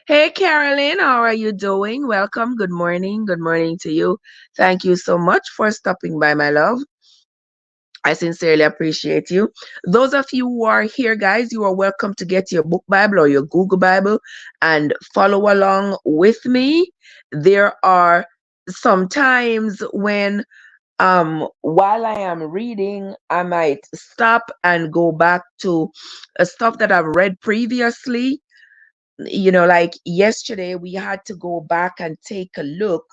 Hey, Carolyn, how are you doing? Welcome. Good morning. Good morning to you. Thank you so much for stopping by, my love. I sincerely appreciate you. Those of you who are here, guys, you are welcome to get your book Bible or your Google Bible and follow along with me. There are some times when while I am reading, I might stop and go back to stuff that I've read previously. Like yesterday, we had to go back and take a look.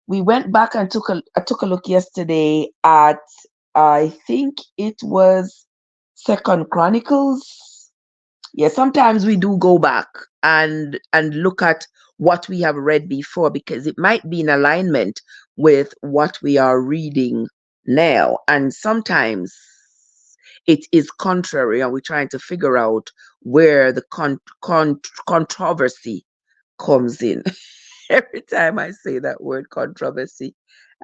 We went back and I took a look yesterday at, I think it was Second Chronicles. Yeah, sometimes we do go back and look at what we have read before because it might be in alignment with what we are reading now. And sometimes it is contrary, and we're trying to figure out where the controversy comes in. Every time I say that word controversy,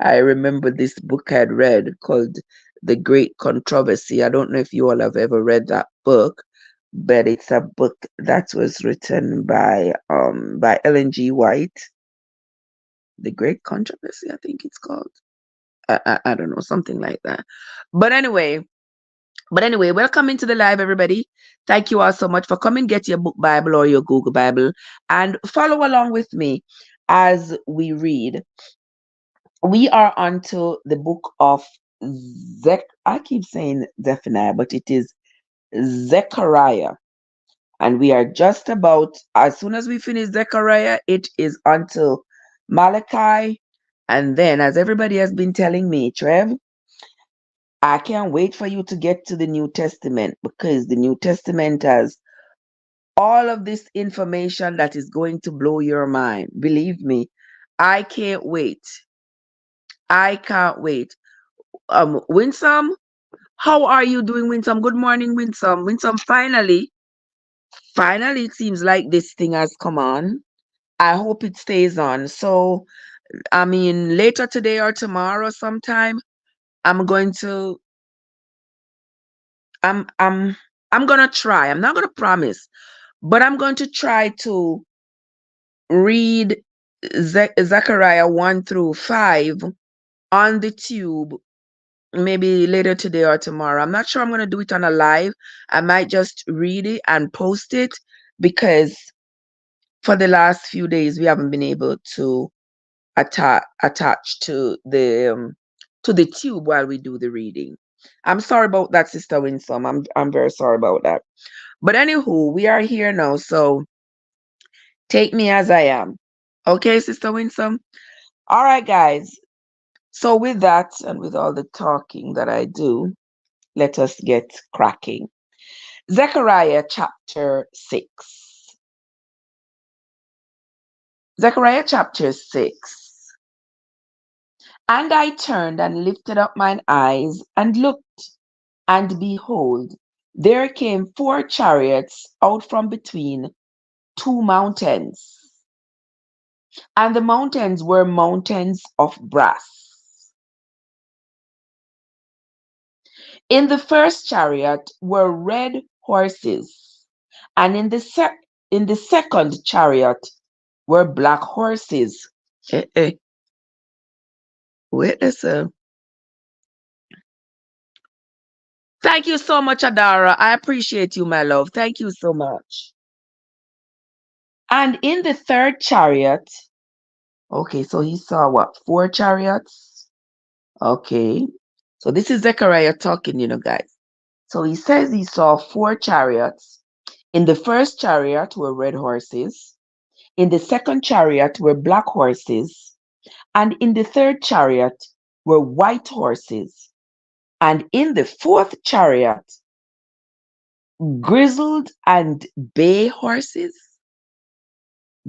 I remember this book I'd read called The Great Controversy. I don't know if you all have ever read that book, but it's a book that was written by Ellen G. White. The Great Controversy, I think it's called. I don't know, something like that. But anyway, welcome into the live, everybody. Thank you all so much for coming. Get your book Bible or your Google Bible and follow along with me as we read. We are onto the book of I keep saying Zephaniah, but it is Zechariah. And we are just about, as soon as we finish Zechariah, it is until Malachi. And then, as everybody has been telling me, Trev, I can't wait for you to get to the New Testament because the New Testament has all of this information that is going to blow your mind. Believe me, I can't wait. I can't wait. Winsome, how are you doing, Winsome? Good morning, Winsome. Winsome, finally, it seems like this thing has come on. I hope it stays on. So, I mean, later today or tomorrow sometime, I'm going to, I'm, I'm, I'm gonna try. I'm not gonna promise, but I'm going to try to read Zechariah 1 through 5 on the tube maybe later today or tomorrow. I'm not sure I'm going to do it on a live. I might just read it and post it because for the last few days we haven't been able to attach to the tube while we do the reading. I'm sorry about that, Sister Winsome. I'm very sorry about that. But anywho, we are here now, so take me as I am. Okay, Sister Winsome? All right, guys. So with that and with all the talking that I do, let us get cracking. Zechariah chapter 6. Zechariah chapter 6. And I turned and lifted up mine eyes and looked, and behold, there came 4 chariots out from between 2 mountains. And the mountains were mountains of brass. In the first chariot were red horses, and in the second chariot were black horses. Wait a second. Thank you so much, Adara. I appreciate you, my love. Thank you so much. And in the third chariot, okay, so he saw what? 4 chariots? Okay. So this is Zechariah talking, guys. So he says he saw 4 chariots. In the first chariot were red horses. In the second chariot were black horses. And in the third chariot were white horses. And in the fourth chariot, grizzled and bay horses.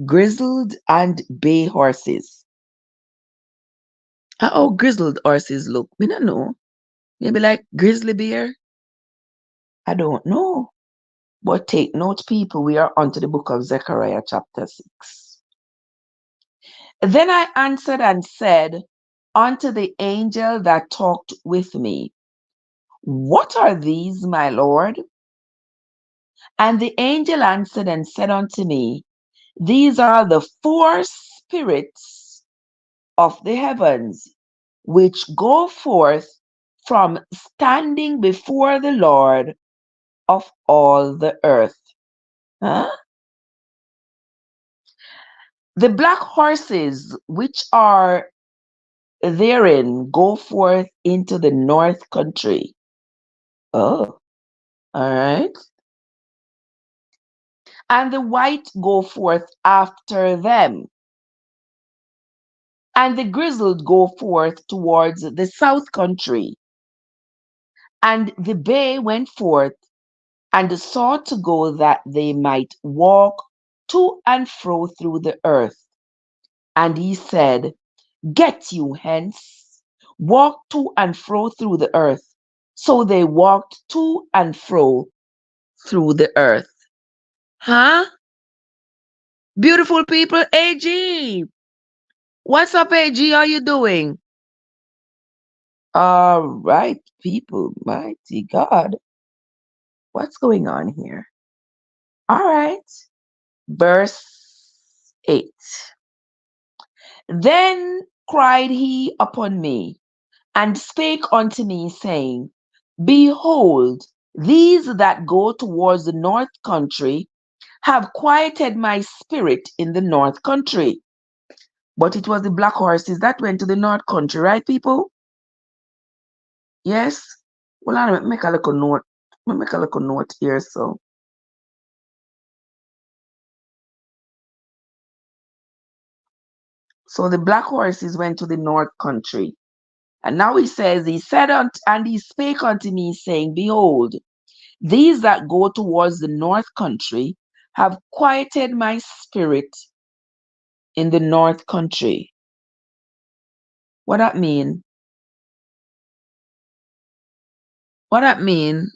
Grizzled and bay horses. How grizzled horses look? We don't know. Maybe like grizzly bear? I don't know. But take note, people, we are on to the book of Zechariah chapter 6. Then I answered and said unto the angel that talked with me, what are these, my Lord? And the angel answered and said unto me, These are the four spirits of the heavens, which go forth from standing before the Lord of all the earth. Huh? The black horses which are therein go forth into the north country. Oh, all right. And the white go forth after them. And the grizzled go forth towards the south country. And the bay went forth and sought to go that they might walk to and fro through the earth. And he said, Get you hence, walk to and fro through the earth. So they walked to and fro through the earth. Huh? Beautiful people, AG. What's up, AG? How you doing? All right, people, mighty God. What's going on here? All right. Verse 8. Then cried he upon me, and spake unto me, saying, Behold, these that go towards the north country have quieted my spirit in the north country. But it was the black horses that went to the north country, right, people? Yes? Well, I'll make a little note. I'll make a little note here, so. So the black horses went to the north country. And now he says, He said and he spake unto me, saying, Behold, these that go towards the north country have quieted my spirit in the north country. What that mean? What that mean?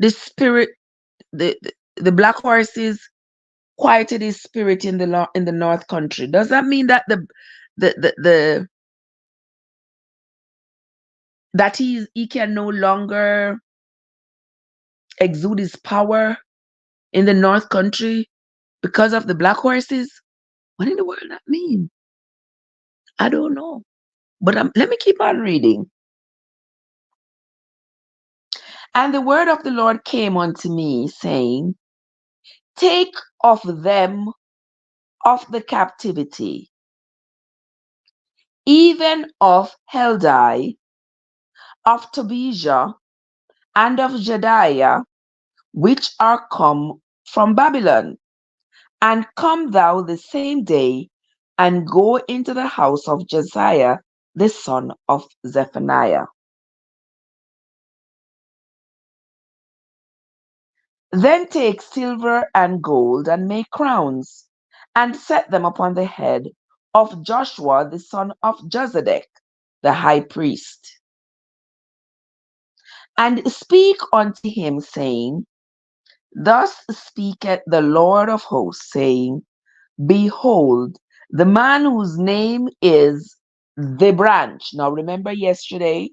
The spirit, the black horses quieted his spirit in the north country. Does that mean that the that he can no longer exude his power in the north country because of the black horses? What in the world that mean? I don't know. But let me keep on reading. And the word of the Lord came unto me, saying, Take of them of the captivity, even of Heldai, of Tobijah, and of Jediah, which are come from Babylon, and come thou the same day, and go into the house of Josiah, the son of Zephaniah. Then take silver and gold, and make crowns, and set them upon the head of Joshua the son of Josedek, the high priest. And speak unto him, saying, Thus speaketh the Lord of hosts, saying, Behold, the man whose name is the branch. Now remember yesterday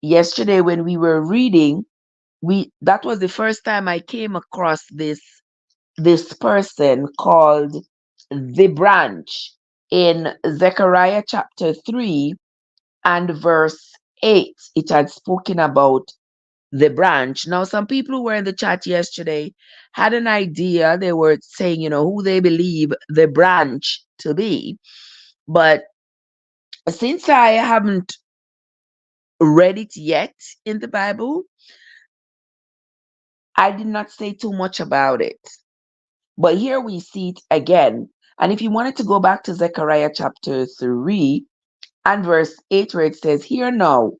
when we were reading, that was the first time I came across this person called the branch in Zechariah chapter 3 and verse 8. It had spoken about the branch. Now, some people who were in the chat yesterday had an idea. They were saying, who they believe the branch to be. But since I haven't read it yet in the Bible, I did not say too much about it. But here we see it again. And if you wanted to go back to Zechariah chapter 3 and verse 8, where it says, Hear now,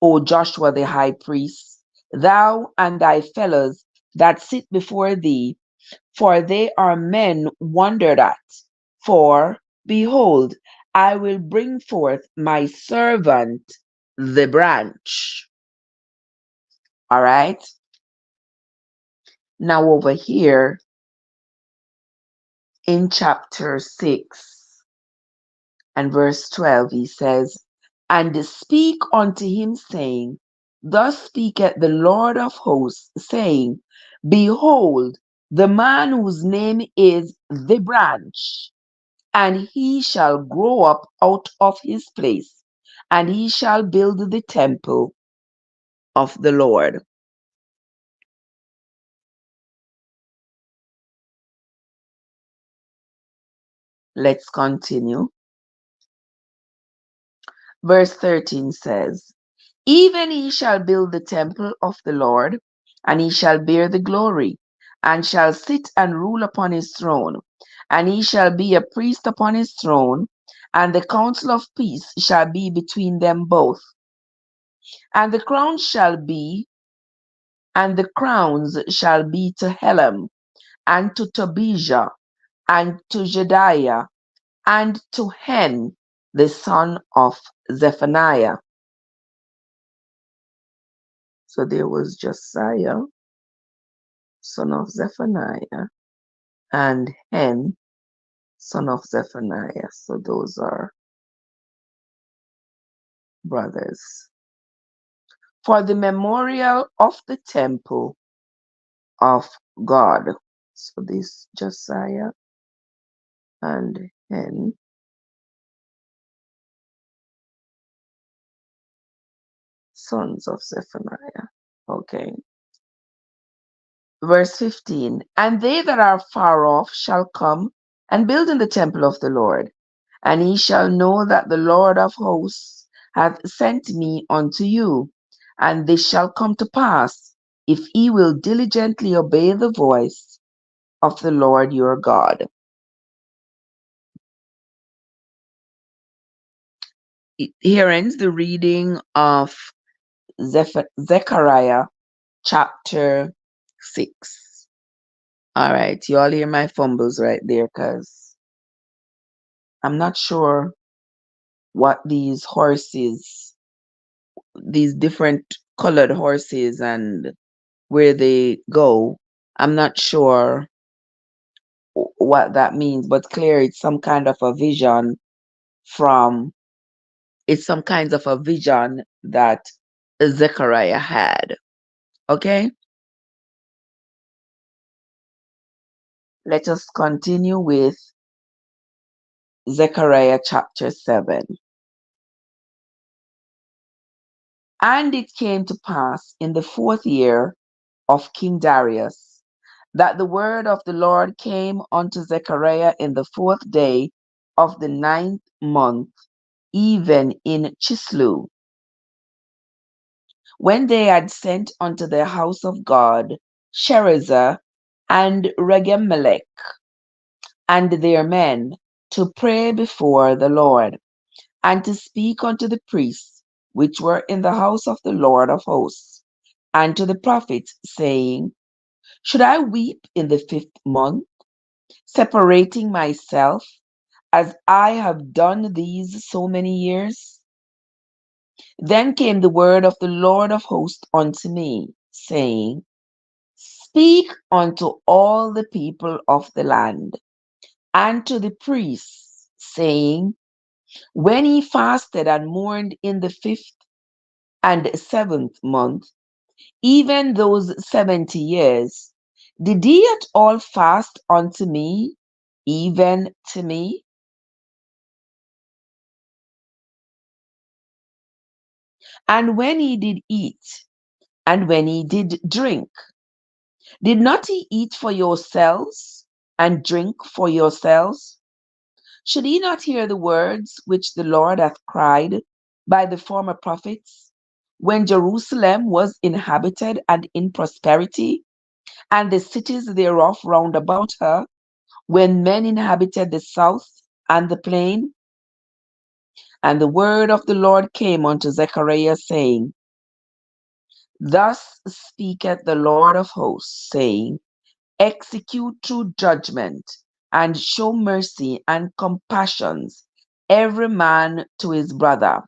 O Joshua the high priest, thou and thy fellows that sit before thee, for they are men wondered at. For, behold, I will bring forth my servant, the branch. All right? Now over here in chapter 6 and verse 12, he says, And speak unto him, saying, Thus speaketh the Lord of hosts, saying, Behold, the man whose name is the branch, and he shall grow up out of his place, and he shall build the temple of the Lord. Let's continue. Verse 13 says, Even he shall build the temple of the Lord, and he shall bear the glory, and shall sit and rule upon his throne, and he shall be a priest upon his throne, and the counsel of peace shall be between them both. And the crowns shall be, and the crowns shall be to Helam, and to Tobijah, and to Jedaiah, and to Hen, the son of Zephaniah. So there was Josiah, son of Zephaniah, and Hen, son of Zephaniah. So those are brothers. For the memorial of the temple of God. So this Josiah and Hen, sons of Zephaniah. Okay. Verse 15, And they that are far off shall come and build in the temple of the Lord, and he shall know that the Lord of hosts hath sent me unto you. And this shall come to pass, if ye will diligently obey the voice of the Lord your God. Here ends the reading of Zechariah chapter 6. All right, you all hear my fumbles right there, because I'm not sure what these horses, these different colored horses, and where they go. I'm not sure what that means, but clear it's some kind of a vision from, it's some kinds of a vision that Zechariah had. Okay, let us continue with Zechariah chapter 7. And it came to pass in the 4th year of King Darius, that the word of the Lord came unto Zechariah in the 4th day of the 9th month, even in Chislew, when they had sent unto the house of God Sherezer and Regemelech and their men to pray before the Lord, and to speak unto the priests which were in the house of the Lord of hosts, and to the prophets, saying, Should I weep in the 5th month, separating myself, as I have done these so many years? Then came the word of the Lord of hosts unto me, saying, Speak unto all the people of the land, and to the priests, saying, When ye fasted and mourned in the 5th and 7th month, even those 70 years, did ye at all fast unto me, even to me? And when ye did eat, and when ye did drink, did not ye eat for yourselves, and drink for yourselves? Should ye not hear the words which the Lord hath cried by the former prophets, when Jerusalem was inhabited and in prosperity, and the cities thereof round about her, when men inhabited the south and the plain? And the word of the Lord came unto Zechariah, saying, Thus speaketh the Lord of hosts, saying, Execute true judgment, and show mercy and compassions, every man to his brother,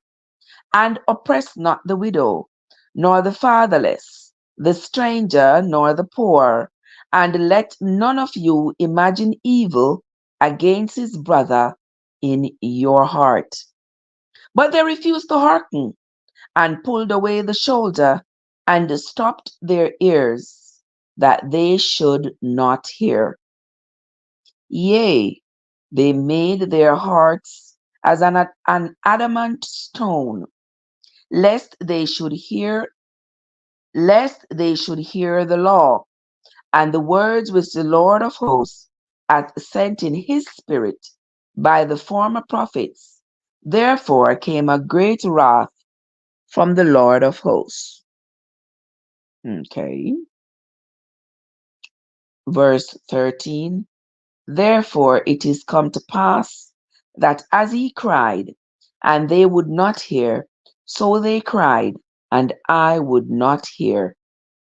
and oppress not the widow, nor the fatherless, the stranger, nor the poor, and let none of you imagine evil against his brother in your heart. But they refused to hearken, and pulled away the shoulder, and stopped their ears. that they should not hear. Yea, they made their hearts as an adamant stone, lest they should hear, the law and the words which the Lord of hosts hath sent in his spirit by the former prophets. Therefore came a great wrath from the Lord of hosts. Okay. Verse 13. Therefore it is come to pass that as he cried, and they would not hear, so they cried, and I would not hear,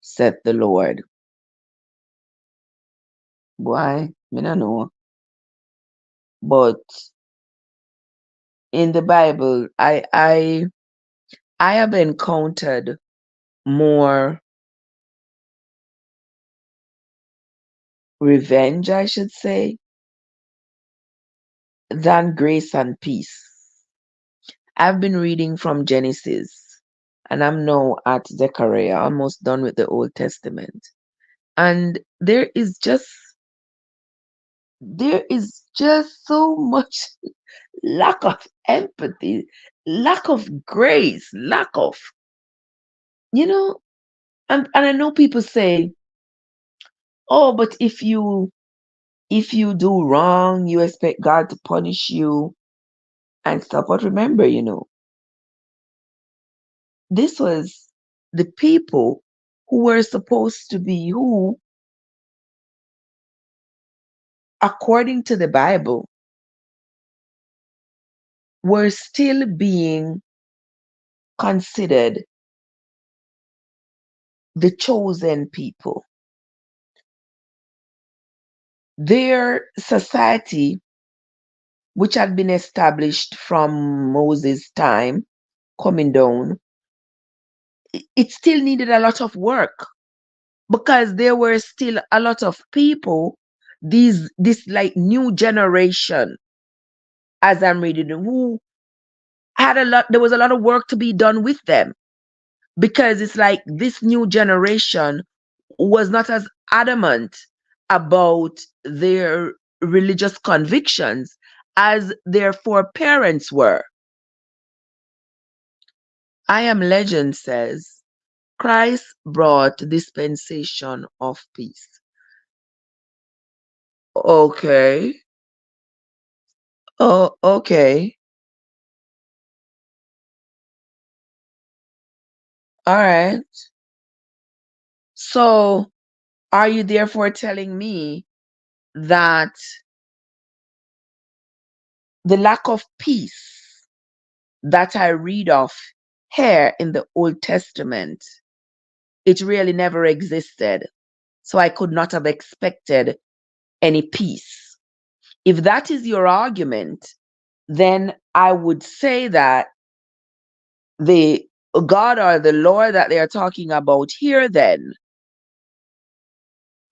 said the Lord. Why? I don't know. But in the Bible, I have encountered more revenge, I should say, than grace and peace. I've been reading from Genesis, and I'm now at Zechariah, almost done with the Old Testament. And there is just so much lack of empathy, lack of grace, lack of, you know, and I know people say, oh, but if you do wrong, you expect God to punish you and stuff. But remember, this was the people who were supposed to be who, according to the Bible, were still being considered the chosen people. Their society, which had been established from Moses' time, coming down, it still needed a lot of work because there were still a lot of people, this like new generation, as I'm reading, who there was a lot of work to be done with them, because it's like this new generation was not as adamant about their religious convictions as their foreparents were. I Am Legend says, Christ brought dispensation of peace. Okay. Oh, okay. All right. So, are you therefore telling me that the lack of peace that I read of here in the Old Testament, it really never existed? So I could not have expected any peace. If that is your argument, then I would say that the God or the Lord that they are talking about here, then,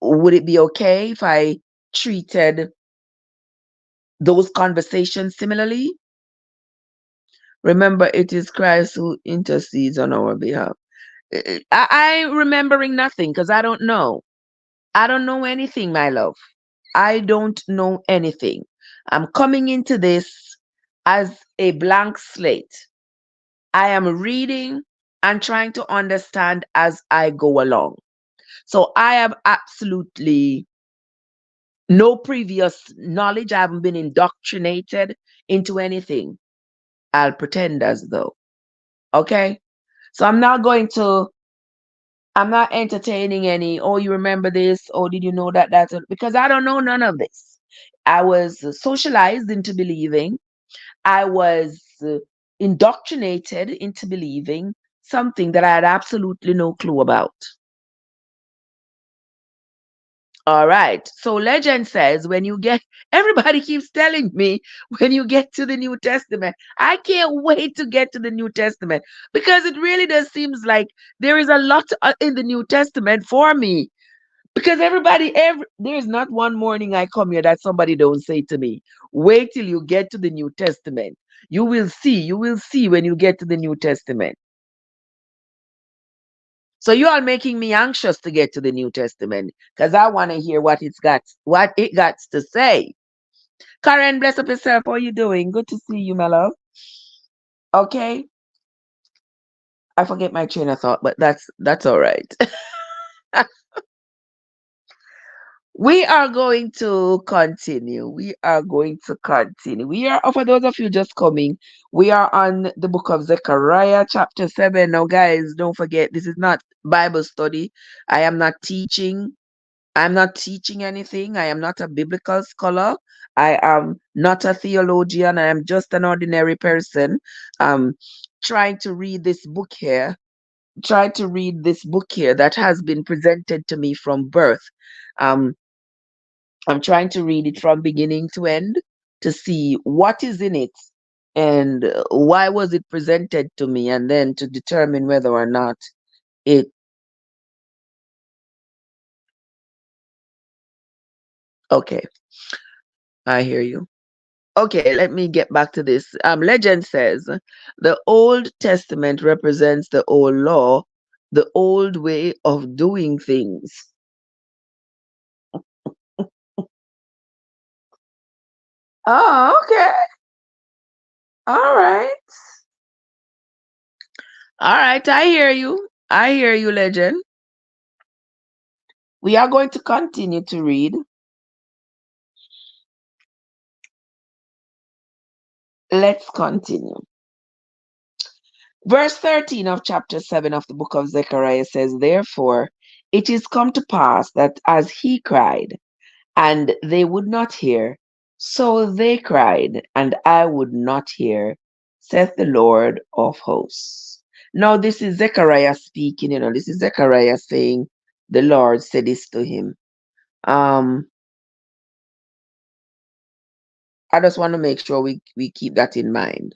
would it be okay if I treated those conversations similarly? Remember, it is Christ who intercedes on our behalf. I remembering nothing because I don't know. I don't know anything, my love. I don't know anything. I'm coming into this as a blank slate. I am reading and trying to understand as I go along. So I have absolutely no previous knowledge. I haven't been indoctrinated into anything. I'll pretend as though. Okay? So I'm not entertaining any, oh, you remember this? Oh, did you know that? Because I don't know none of this. I was socialized into believing. I was indoctrinated into believing something that I had absolutely no clue about. All right. So legend says everybody keeps telling me when you get to the New Testament, I can't wait to get to the New Testament because it really does seems like there is a lot in the New Testament for me. Because there's not one morning I come here that somebody don't say to me, wait till you get to the New Testament. You will see when you get to the New Testament. So you all making me anxious to get to the New Testament because I want to hear what it got to say. Karen, bless up yourself. How are you doing? Good to see you, my love. Okay. I forget my train of thought, but that's all right. We are going to continue. We are going to continue. We are, for those of you just coming, we are on the book of Zechariah, chapter 7. Now, guys, don't forget, this is not Bible study. I am not teaching. I'm not teaching anything. I am not a biblical scholar. I am not a theologian. I am just an ordinary person trying to read this book here. Try to read this book here that has been presented to me from birth. Um, I'm trying to read it from beginning to end to see what is in it and why was it presented to me, and then to determine whether or not it. Okay, I hear you. Okay, let me get back to this. Legend says the Old Testament represents the old law, the old way of doing things. Oh, okay. All right. All right. I hear you. I hear you, legend. We are going to continue to read. Let's continue. Verse 13 of chapter 7 of the book of Zechariah says, therefore, it is come to pass that as he cried, and they would not hear, so they cried, and I would not hear, saith the Lord of hosts. Now, this is Zechariah speaking, this is Zechariah saying, the Lord said this to him. I just want to make sure we keep that in mind,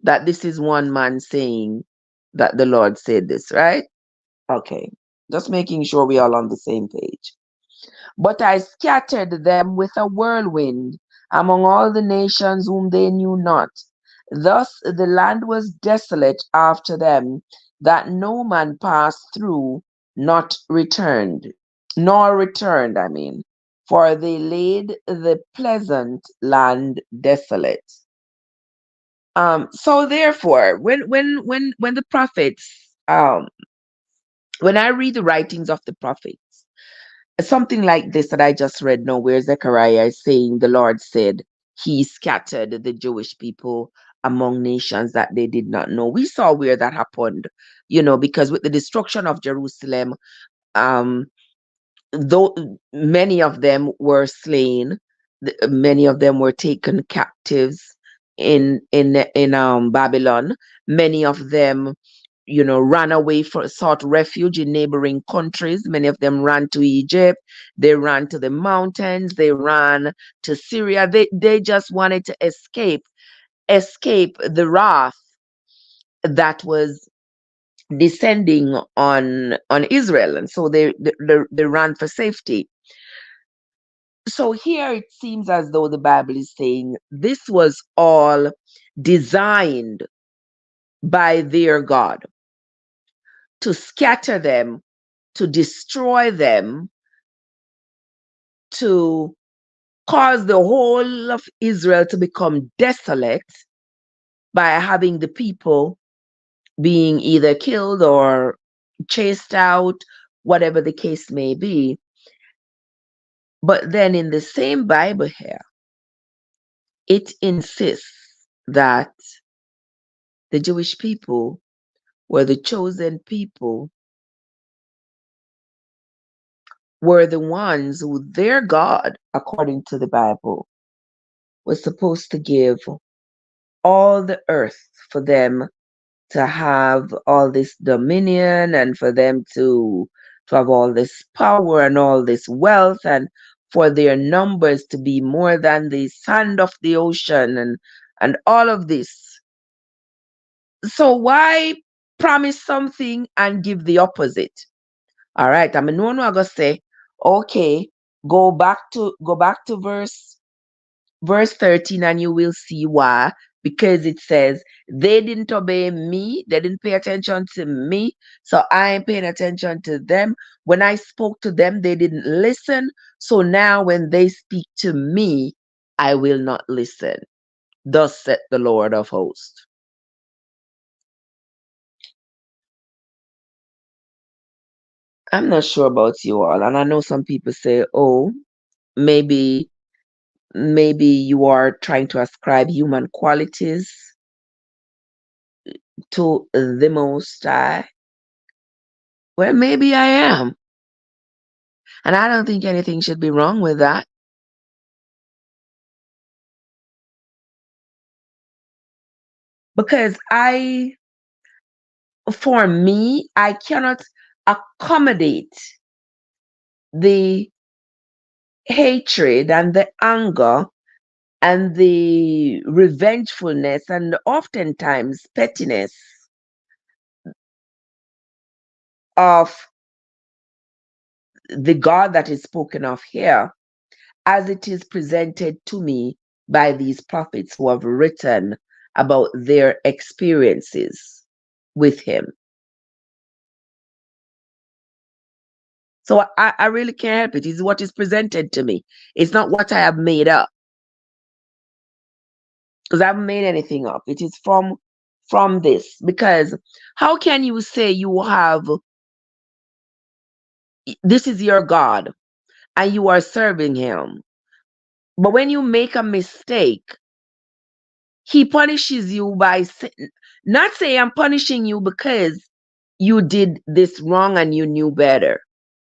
that this is one man saying that the Lord said this, right? Okay. Just making sure we all on the same page. But I scattered them with a whirlwind among all the nations whom they knew not. Thus the land was desolate after them, that no man passed through, nor returned, for they laid the pleasant land desolate. So therefore, when the prophets, when I read the writings of the prophets, something like this that I just read now, where Zechariah is saying the Lord said he scattered the Jewish people among nations that they did not know. We saw where that happened, because with the destruction of Jerusalem, though many of them were slain, many of them were taken captives in Babylon. Many of them ran away sought refuge in neighboring countries. Many of them ran to Egypt. They ran to the mountains. They ran to Syria. They just wanted to escape the wrath that was descending on Israel, and so they ran for safety. So here it seems as though the Bible is saying this was all designed by their God to scatter them, to destroy them, to cause the whole of Israel to become desolate by having the people being either killed or chased out, whatever the case may be. But then in the same Bible here, it insists that the Jewish people were the chosen people, were the ones who their God, according to the Bible, was supposed to give all the earth for them to have all this dominion, and for them to have all this power and all this wealth, and for their numbers to be more than the sand of the ocean, and all of this. So why promise something and give the opposite? All right, I'm gonna say, okay, go back to verse 13, and you will see why because it says they didn't obey me, they didn't pay attention to me, so I ain't paying attention to them. When I spoke to them, they didn't listen. So now when they speak to me, I will not listen. Thus said the Lord of hosts. I'm not sure about you all, and I know some people say, oh, maybe you are trying to ascribe human qualities to the Most High. Well, maybe I am. And I don't think anything should be wrong with that. Because for me, I cannot accommodate the hatred and the anger and the revengefulness and oftentimes pettiness of the God that is spoken of here, as it is presented to me by these prophets who have written about their experiences with him. So I really can't help it. It's what is presented to me. It's not what I have made up. Because I haven't made anything up. It is from this. Because how can you say you have, this is your God and you are serving him, but when you make a mistake, he punishes you by not saying I'm punishing you because you did this wrong and you knew better.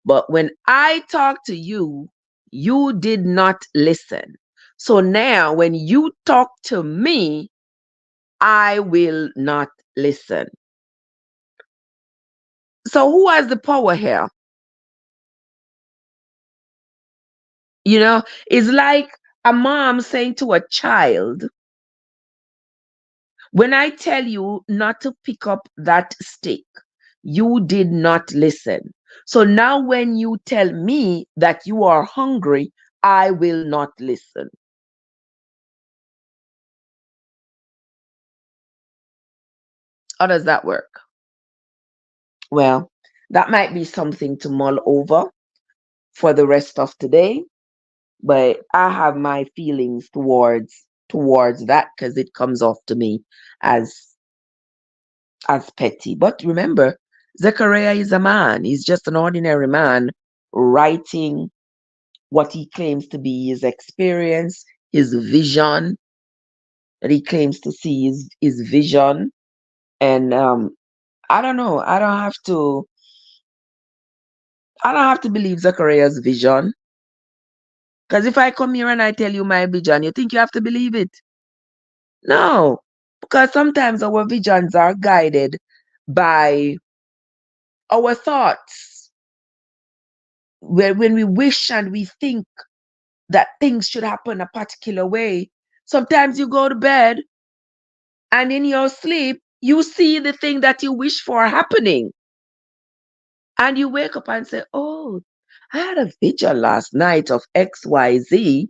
But when I talk to you, you did not listen. So now when you talk to me, I will not listen. So who has the power here? You know, it's like a mom saying to a child, when I tell you not to pick up that stick, you did not listen. So now when you tell me that you are hungry, I will not listen. How does that work? Well, that might be something to mull over for the rest of today, but I have my feelings towards that because it comes off to me as petty. But remember, Zechariah is a man. He's just an ordinary man writing what he claims to be his experience, his vision, that he claims to see his vision. And I don't know. I don't have to believe Zechariah's vision. Because if I come here and I tell you my vision, you think you have to believe it? No. Because sometimes our visions are guided by our thoughts. When we wish and we think that things should happen a particular way, sometimes you go to bed and in your sleep, you see the thing that you wish for happening. And you wake up and say, oh, I had a vision last night of XYZ.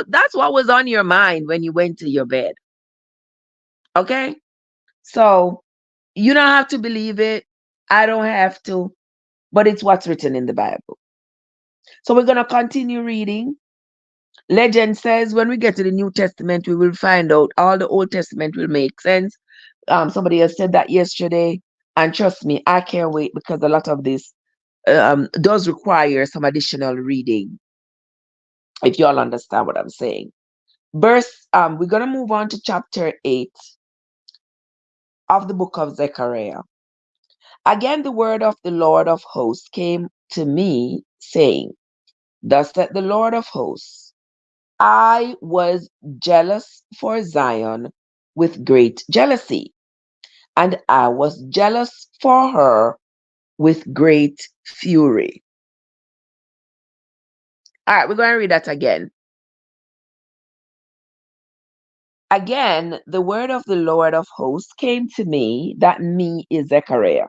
That's what was on your mind when you went to your bed. Okay? So you don't have to believe it. I don't have to, but it's what's written in the Bible. So we're going to continue reading. Legend says when we get to the New Testament, we will find out all the Old Testament will make sense. Somebody else said that yesterday. And trust me, I can't wait because a lot of this does require some additional reading, if you all understand what I'm saying. We're going to move on to chapter 8 of the book of Zechariah. Again, the word of the Lord of hosts came to me, saying, thus said the Lord of hosts, I was jealous for Zion with great jealousy, and I was jealous for her with great fury. All right, we're going to read that again. Again, the word of the Lord of hosts came to me, that me is Zechariah,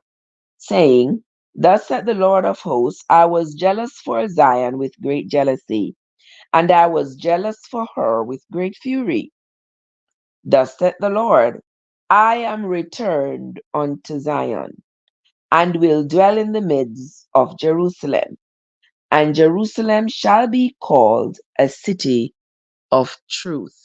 saying, thus said the Lord of hosts, I was jealous for Zion with great jealousy, and I was jealous for her with great fury. Thus saith the Lord, I am returned unto Zion, and will dwell in the midst of Jerusalem, and Jerusalem shall be called a city of truth.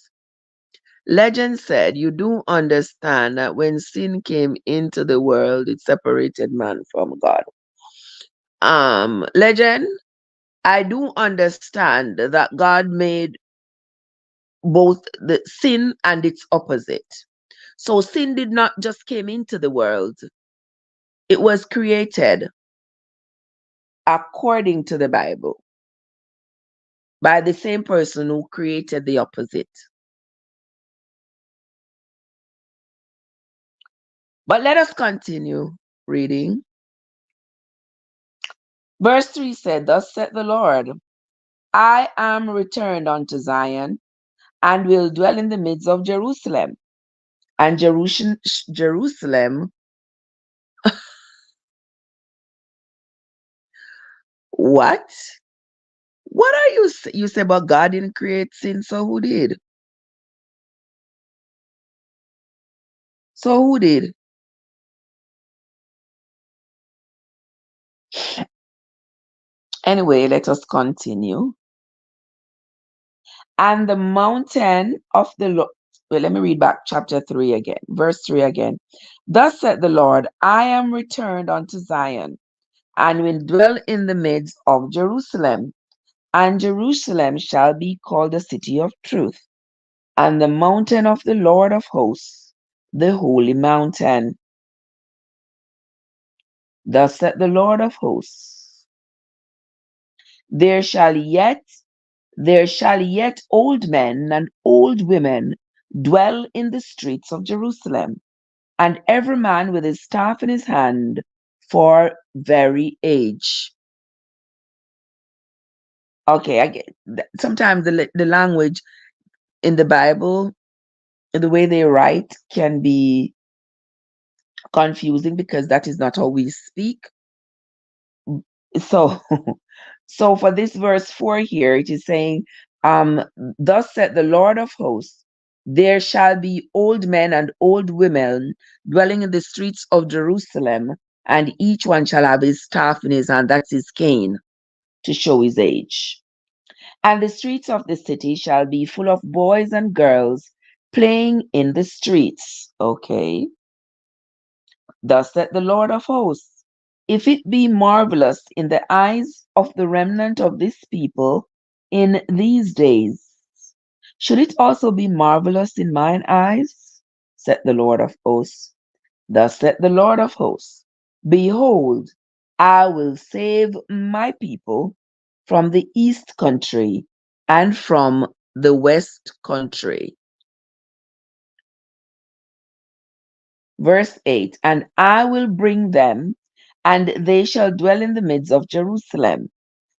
Legend said, you do understand that when sin came into the world, it separated man from God. Legend, I do understand that God made both the sin and its opposite. So sin did not just came into the world. It was created according to the Bible by the same person who created the opposite. But let us continue reading. Verse 3 said, thus saith the Lord, I am returned unto Zion, and will dwell in the midst of Jerusalem. And Jerusalem, what? What are you say about God didn't create sin? So who did? So who did? Anyway, let us continue. And the mountain of the Lord. Well, let me read back chapter 3 again, verse 3 again. Thus said the Lord, I am returned unto Zion, and will dwell in the midst of Jerusalem. And Jerusalem shall be called a city of truth, and the mountain of the Lord of hosts, the holy mountain. Thus said the Lord of hosts, there shall yet old men and old women dwell in the streets of Jerusalem, and every man with his staff in his hand for very age. Okay, I get sometimes the language in the Bible, the way they write, can be confusing because that is not how we speak. So, so for this verse 4 here, it is saying, thus said the Lord of hosts, there shall be old men and old women dwelling in the streets of Jerusalem, and each one shall have his staff in his hand, that's his cane, to show his age. And the streets of the city shall be full of boys and girls playing in the streets. Okay. Thus said the Lord of hosts, if it be marvelous in the eyes of the remnant of this people in these days, should it also be marvelous in mine eyes? Said the Lord of hosts. Thus said the Lord of hosts, behold, I will save my people from the east country and from the west country. Verse 8, and I will bring them, and they shall dwell in the midst of Jerusalem,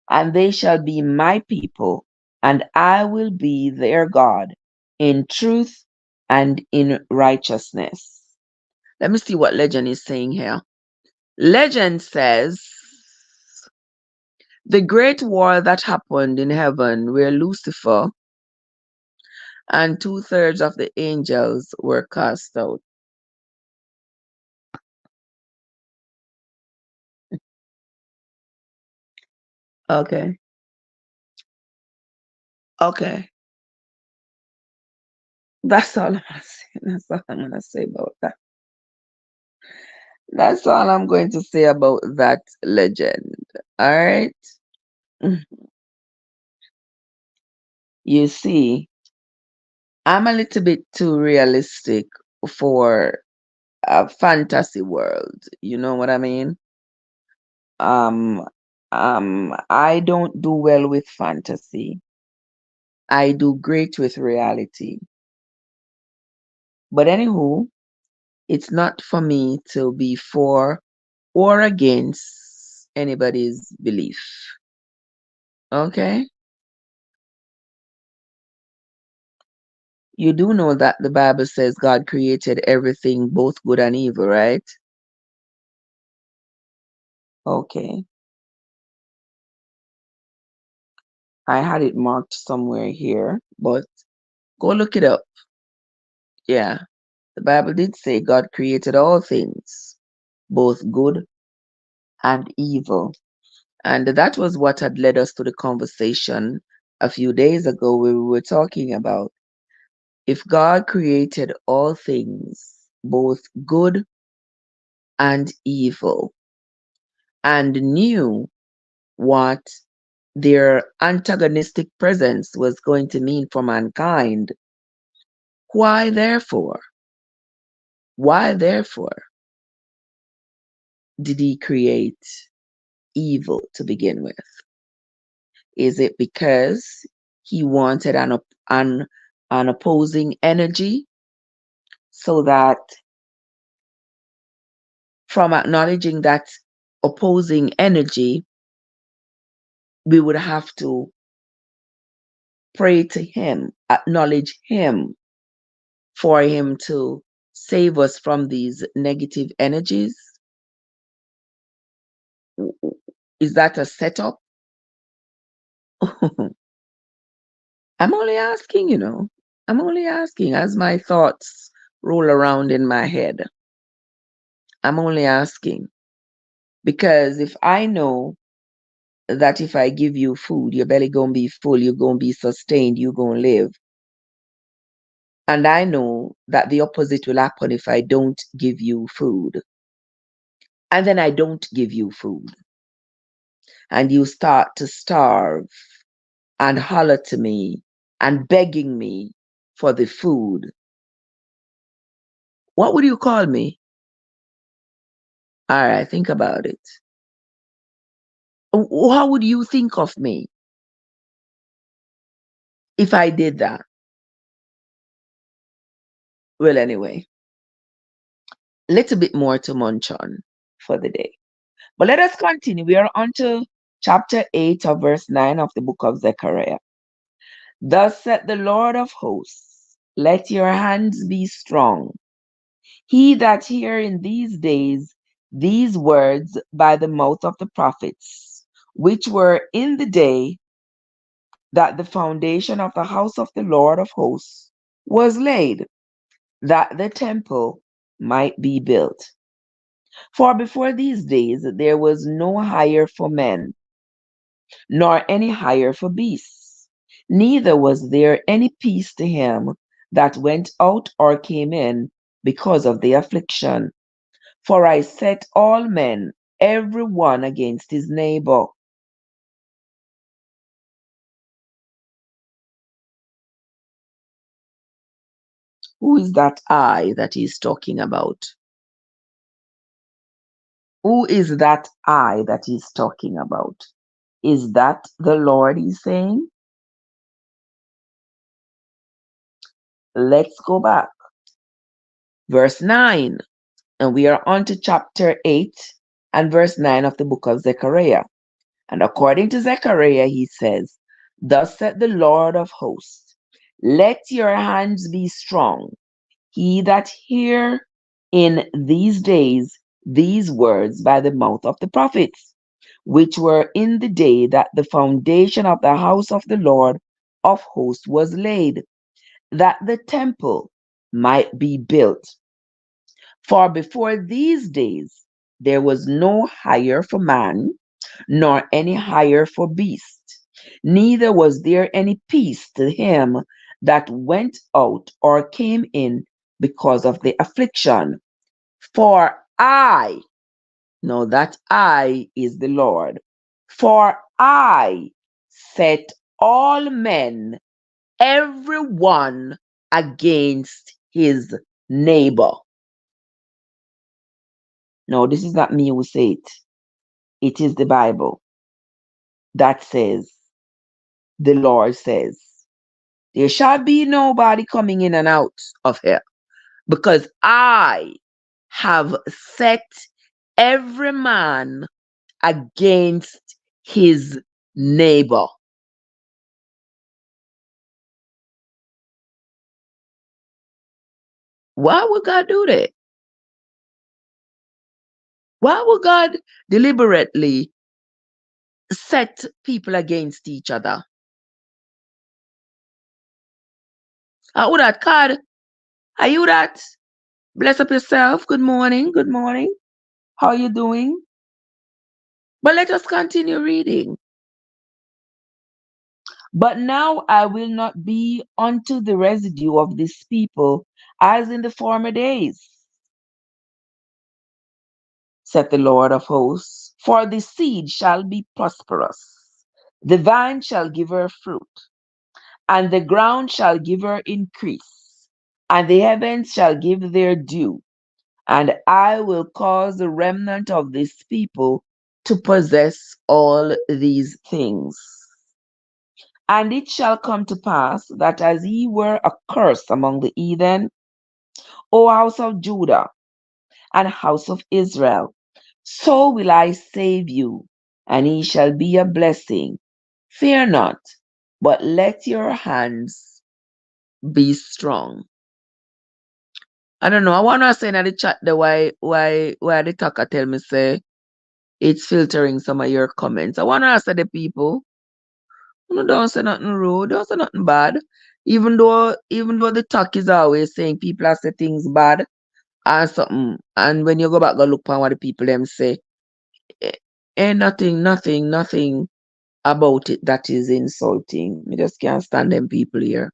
and they shall be my people, and I will be their God in truth and in righteousness. Let me see what legend is saying here. Legend says, the great war that happened in heaven, where Lucifer and 2/3 of the angels were cast out. Okay. Okay. That's all I'm gonna say. That's all I'm gonna say about that. That's all I'm going to say about that legend. All right. You see, I'm a little bit too realistic for a fantasy world. You know what I mean? Um, I don't do well with fantasy. I do great with reality. But anywho, it's not for me to be for or against anybody's belief. Okay? You do know that the Bible says God created everything, both good and evil, right? Okay. I had it marked somewhere here, but go look it up. Yeah, the Bible did say God created all things, both good and evil. And that was what had led us to the conversation a few days ago where we were talking about if God created all things, both good and evil, and knew what their antagonistic presence was going to mean for mankind, why therefore did he create evil to begin with? Is it because he wanted an opposing energy so that from acknowledging that opposing energy, we would have to pray to him, acknowledge him for him to save us from these negative energies? Is that a setup? I'm only asking, I'm only asking as my thoughts roll around in my head. I'm only asking because if I know that if I give you food, your belly gonna be full, you're gonna be sustained, you're gonna live. And I know that the opposite will happen if I don't give you food. And then I don't give you food. And you start to starve and holler to me and begging me for the food. What would you call me? All right, think about it. How would you think of me if I did that? Well, anyway, a little bit more to munch on for the day. But let us continue. We are on to chapter 8 of verse 9 of the book of Zechariah. Thus said the Lord of hosts, let your hands be strong. He that hear in these days these words by the mouth of the prophets, which were in the day that the foundation of the house of the Lord of hosts was laid, that the temple might be built. For before these days there was no hire for men, nor any hire for beasts, neither was there any peace to him that went out or came in because of the affliction. For I set all men, every one against his neighbor. Who is that I that he's talking about? Who is that I that he's talking about? Is that the Lord he's saying? Let's go back. Verse 9, and we are on to chapter 8 and verse 9 of the book of Zechariah. And according to Zechariah, he says, thus said the Lord of hosts, let your hands be strong. He that hear in these days these words by the mouth of the prophets, which were in the day that the foundation of the house of the Lord of hosts was laid, that the temple might be built. For before these days there was no hire for man, nor any hire for beast, neither was there any peace to him that went out or came in because of the affliction. For I, no, that I is the Lord, for I set all men, every one against his neighbor. No, this is not me who say it. It is the Bible that says, the Lord says, there shall be nobody coming in and out of here, because I have set every man against his neighbor. Why would God do that? Why would God deliberately set people against each other? How would that God Are you that? Bless up yourself. Good morning. Good morning. How are you doing? But let us continue reading. But now I will not be unto the residue of this people as in the former days, saith the Lord of hosts. For the seed shall be prosperous, the vine shall give her fruit, and the ground shall give her increase, and the heavens shall give their dew. And I will cause the remnant of this people to possess all these things. And it shall come to pass that as ye were a curse among the heathen, O house of Judah and house of Israel, so will I save you, and ye shall be a blessing. Fear not, but let your hands be strong. I don't know. I want to say in the chat the why the talker tell me say it's filtering some of your comments. I want to ask the people, you don't say nothing rude, don't say nothing bad. Even though the talk is always saying people are say things bad and something, and when you go back go look on what the people them say, ain't nothing about it that is insulting. You just can't stand them people here.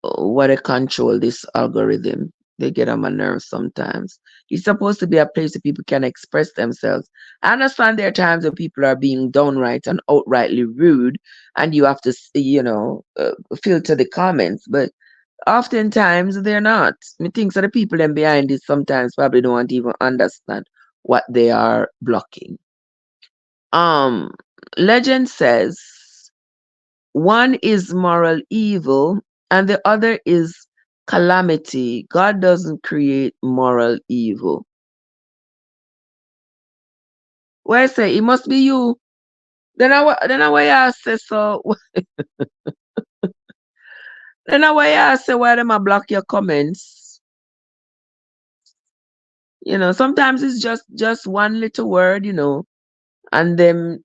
What they control this algorithm. They get on my nerves sometimes. It's supposed to be a place where people can express themselves. I understand there are times when people are being downright and outrightly rude, and you have to, filter the comments. But oftentimes they're not. I think so the people them behind it sometimes probably don't even understand what they are blocking. Legend says one is moral evil and the other is calamity. God doesn't create moral evil. Why I say it must be you? Then I why I say so. Then I why I say why them I block your comments? Sometimes it's just one little word, and them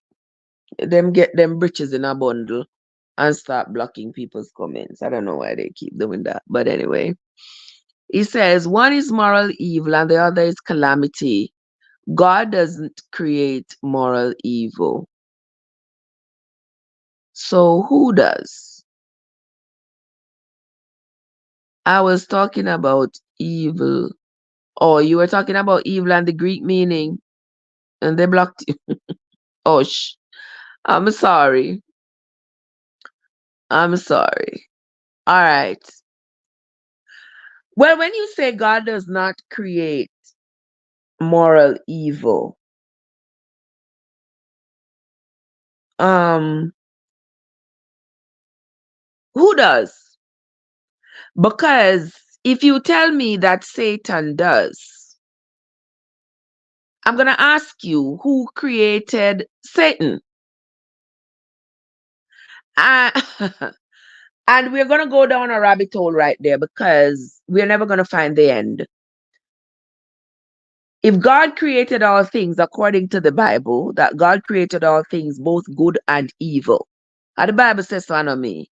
get them britches in a bundle and start blocking people's comments. I don't know why they keep doing that, but anyway. He says one is moral evil and the other is calamity. God doesn't create moral evil. So who does? I was talking about evil. Oh, you were talking about evil and the Greek meaning, and they blocked you. Oh, I'm sorry. I'm sorry. All right. Well, when you say God does not create moral evil, who does? Because if you tell me that Satan does, I'm going to ask you who created Satan? Uh, and we're going to go down a rabbit hole right there because we're never going to find the end. If God created all things according to the Bible, that God created all things, both good and evil. And the Bible says so, on me.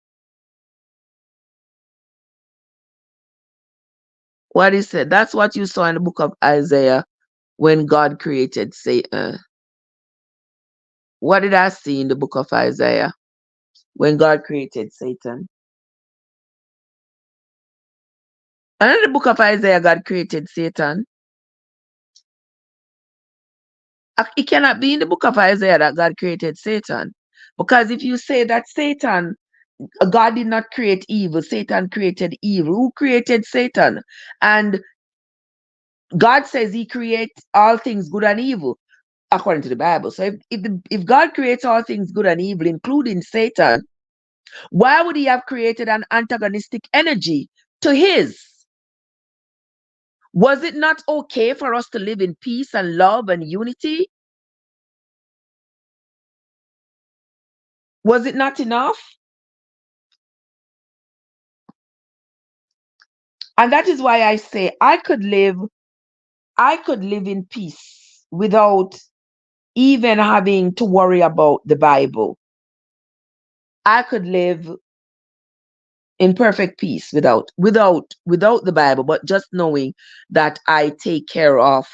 What he said, that's what you saw in the book of Isaiah when God created Satan. What did I see in the book of Isaiah when God created Satan? And in the book of Isaiah, God created Satan. It cannot be in the book of Isaiah that God created Satan. Because if you say that God did not create evil, Satan created evil. Who created Satan? And God says he creates all things good and evil, according to the Bible. So if God creates all things good and evil, including Satan, why would he have created an antagonistic energy to his? Was it not okay for us to live in peace and love and unity? Was it not enough? And that is why I say I could live in peace without even having to worry about the Bible. I could live in perfect peace without the Bible, but just knowing that I take care of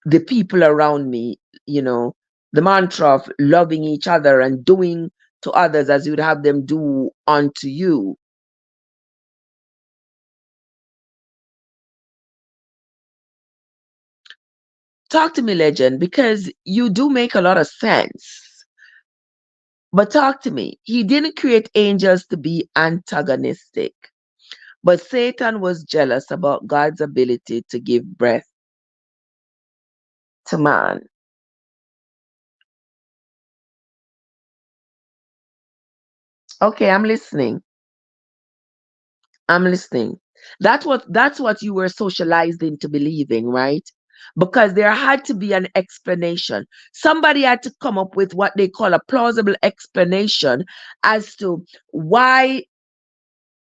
the people around me, you know, the mantra of loving each other and doing to others as you would have them do unto you. Talk to me, legend, because you do make a lot of sense. But talk to me. He didn't create angels to be antagonistic, but Satan was jealous about God's ability to give breath to man. Okay, I'm listening. I'm listening. That's what you were socialized into believing, right? Because there had to be an explanation. Somebody had to come up with what they call a plausible explanation as to why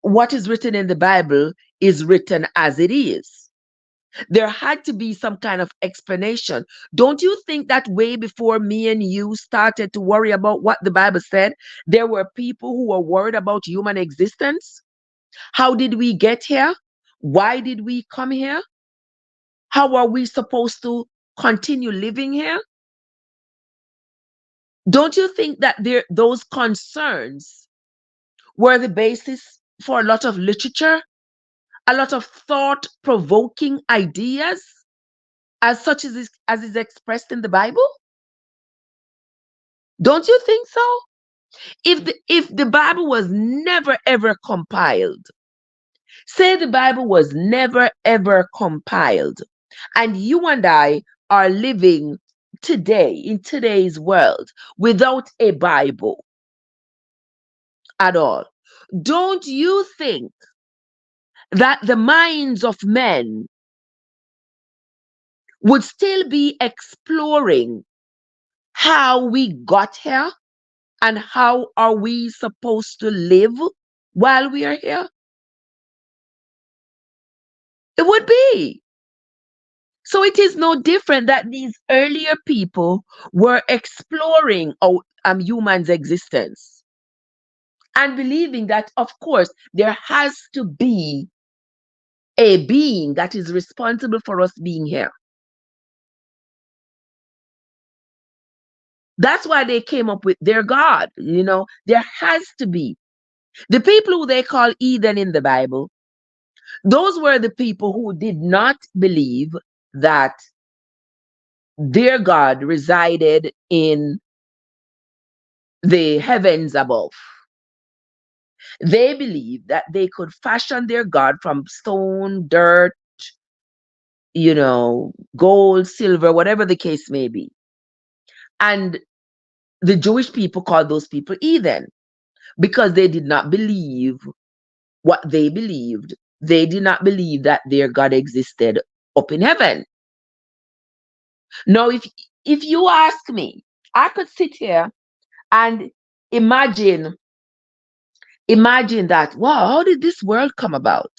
what is written in the Bible is written as it is. There had to be some kind of explanation. Don't you think that way before me and you started to worry about what the Bible said, there were people who were worried about human existence? How did we get here? Why did we come here? How are we supposed to continue living here? Don't you think that those concerns were the basis for a lot of literature, a lot of thought-provoking ideas, as such as is expressed in the Bible? Don't you think so? If the Bible was never ever compiled, say the Bible was never ever compiled, and you and I are living today in today's world without a Bible at all, don't you think that the minds of men would still be exploring how we got here and how are we supposed to live while we are here? It would be. So it is no different that these earlier people were exploring humans' existence and believing that, of course, there has to be a being that is responsible for us being here. That's why they came up with their God. There has to be. The people who they call heathen in the Bible, those were the people who did not believe that their God resided in the heavens above. They believed that they could fashion their God from stone, dirt, gold, silver, whatever the case may be. And the Jewish people called those people heathen because they did not believe what they believed. They did not believe that their God existed up in heaven. Now, if you ask me, I could sit here and imagine that, wow, how did this world come about?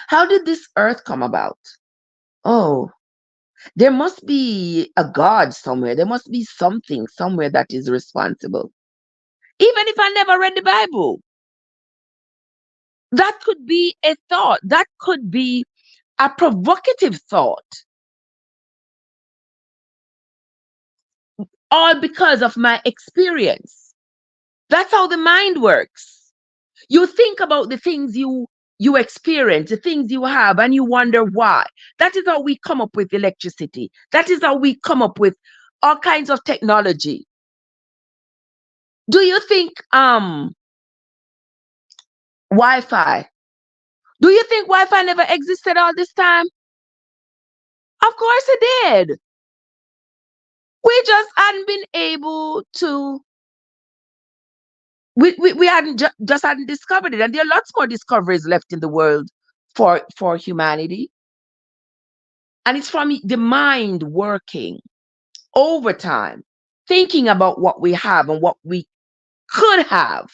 How did this earth come about? Oh, there must be a God somewhere. There must be something somewhere that is responsible. Even if I never read the Bible, that could be a thought. That could be a provocative thought. All because of my experience. That's how the mind works. You think about the things you experience, the things you have, and you wonder why. That is how we come up with electricity. That is how we come up with all kinds of technology. Do you think Wi-Fi? Do you think Wi-Fi never existed all this time? Of course it did. We just hadn't been able to. We hadn't just hadn't discovered it, and there are lots more discoveries left in the world for humanity. And it's from the mind working over time, thinking about what we have and what we could have.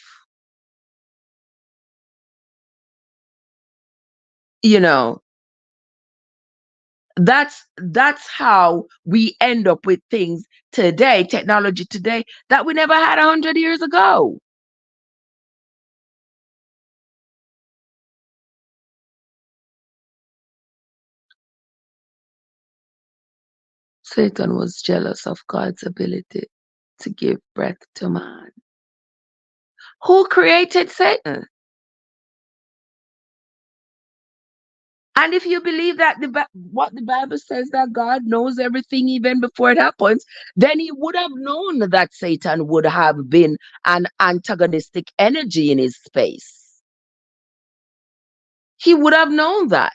That's how we end up with things today, technology today, that we never had 100 years ago. Satan was jealous of God's ability to give breath to man. Who created Satan? And if you believe that what the Bible says, that God knows everything even before it happens, then he would have known that Satan would have been an antagonistic energy in his space. He would have known that.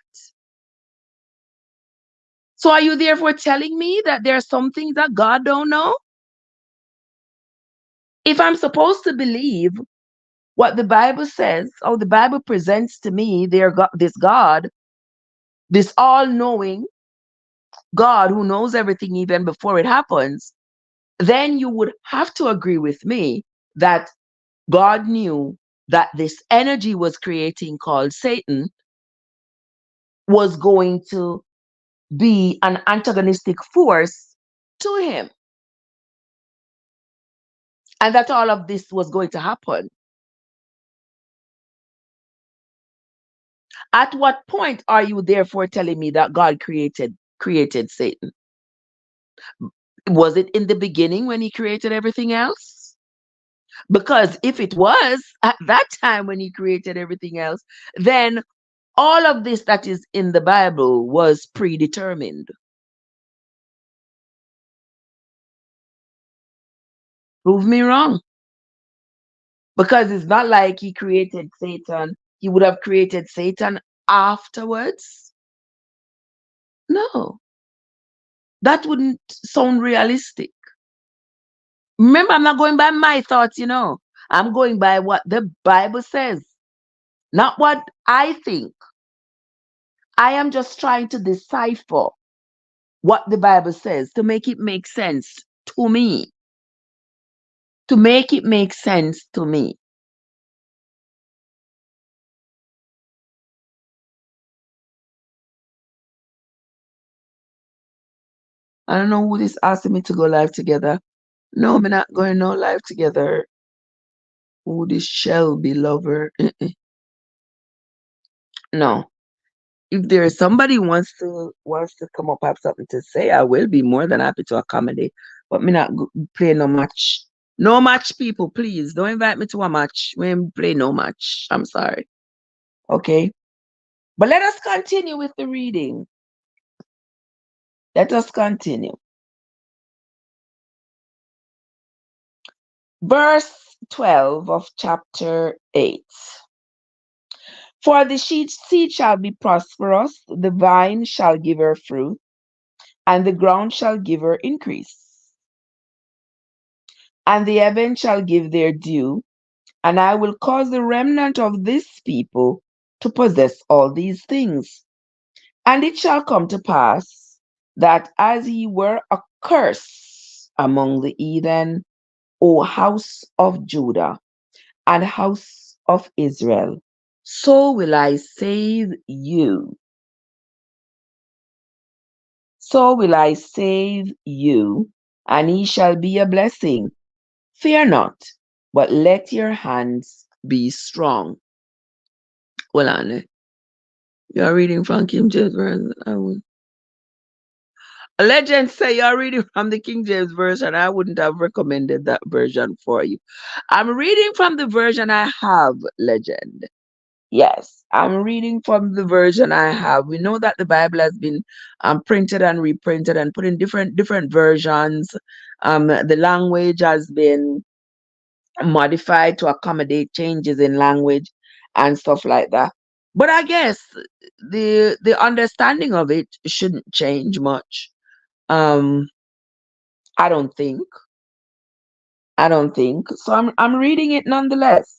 So are you therefore telling me that there are some things that God don't know? If I'm supposed to believe what the Bible says, or the Bible presents to me, this God, this all-knowing God who knows everything even before it happens, then you would have to agree with me that God knew that this energy was creating called Satan was going to be an antagonistic force to him. And that all of this was going to happen. At what point are you therefore telling me that God created Satan? Was it in the beginning when he created everything else? Because if it was at that time when he created everything else, then all of this that is in the Bible was predetermined. Prove me wrong. Because it's not like he created Satan, he would have created Satan afterwards. No, that wouldn't sound realistic. Remember, I'm not going by my thoughts, I'm going by what the Bible says, not what I think. I am just trying to decipher what the Bible says to make it make sense to me. To make it make sense to me. I don't know who this asking me to go live together. No, I'm not going no live together. Who this Shelby lover? No. If there is somebody wants to come up, have something to say, I will be more than happy to accommodate. But me not play no match. No match, people, please. Don't invite me to a match. We ain't play no match. I'm sorry. Okay. But let us continue with the reading. Let us continue. Verse 12 of chapter 8. For the seed shall be prosperous, the vine shall give her fruit, and the ground shall give her increase. And the heaven shall give their due, and I will cause the remnant of this people to possess all these things. And it shall come to pass that as ye were a curse among the heathen, O house of Judah and house of Israel, so will I save you. So will I save you, and ye shall be a blessing. Fear not, but let your hands be strong. Well, on. You're reading from King James Version. A legend say you're reading from the King James Version. I wouldn't have recommended that version for you. I'm reading from the version I have, legend. Yes, I'm reading from the version I have. We know that the Bible has been printed and reprinted and put in different versions. The language has been modified to accommodate changes in language and stuff like that. But I guess the understanding of it shouldn't change much. Um, I don't think. I don't think. So I'm reading it nonetheless.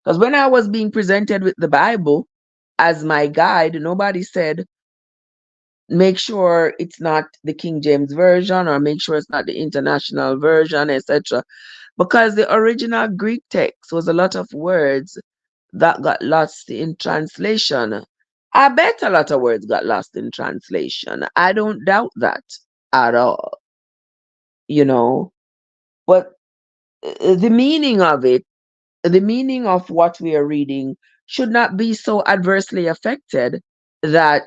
Because when I was being presented with the Bible as my guide, nobody said, make sure it's not the King James Version or make sure it's not the International Version, etc. Because the original Greek text was a lot of words that got lost in translation. I bet a lot of words got lost in translation. I don't doubt that at all, But the meaning of it, the meaning of what we are reading should not be so adversely affected that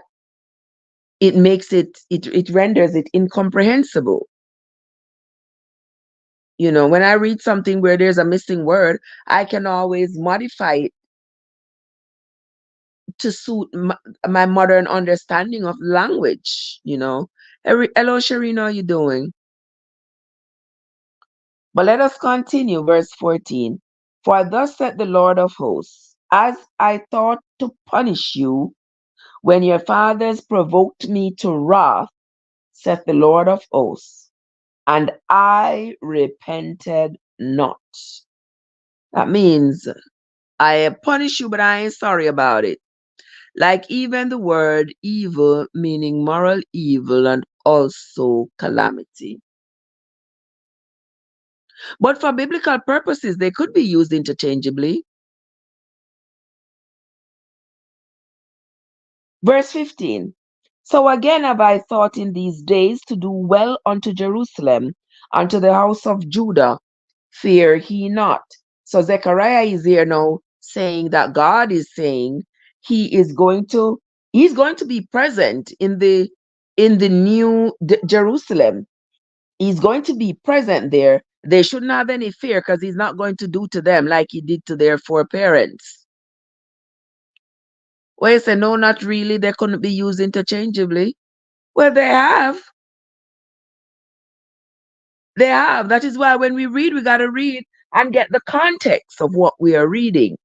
it makes it renders it incomprehensible. When I read something where there's a missing word, I can always modify it to suit my modern understanding of language. Hello, Sharina, how you doing? But let us continue, verse 14. For thus said the Lord of hosts, as I thought to punish you when your fathers provoked me to wrath, saith the Lord of hosts, and I repented not. That means I punish you, but I ain't sorry about it. Like even the word evil, meaning moral evil and also calamity. But for biblical purposes, they could be used interchangeably. Verse 15. So again have I thought in these days to do well unto Jerusalem, unto the house of Judah. Fear he not. So Zechariah is here now saying that God is saying he's going to be present in the new Jerusalem. He's going to be present there. They shouldn't have any fear because he's not going to do to them like he did to their foreparents. Well, you say, no, not really. They couldn't be used interchangeably. Well, they have. They have. That is why when we read, we got to read and get the context of what we are reading.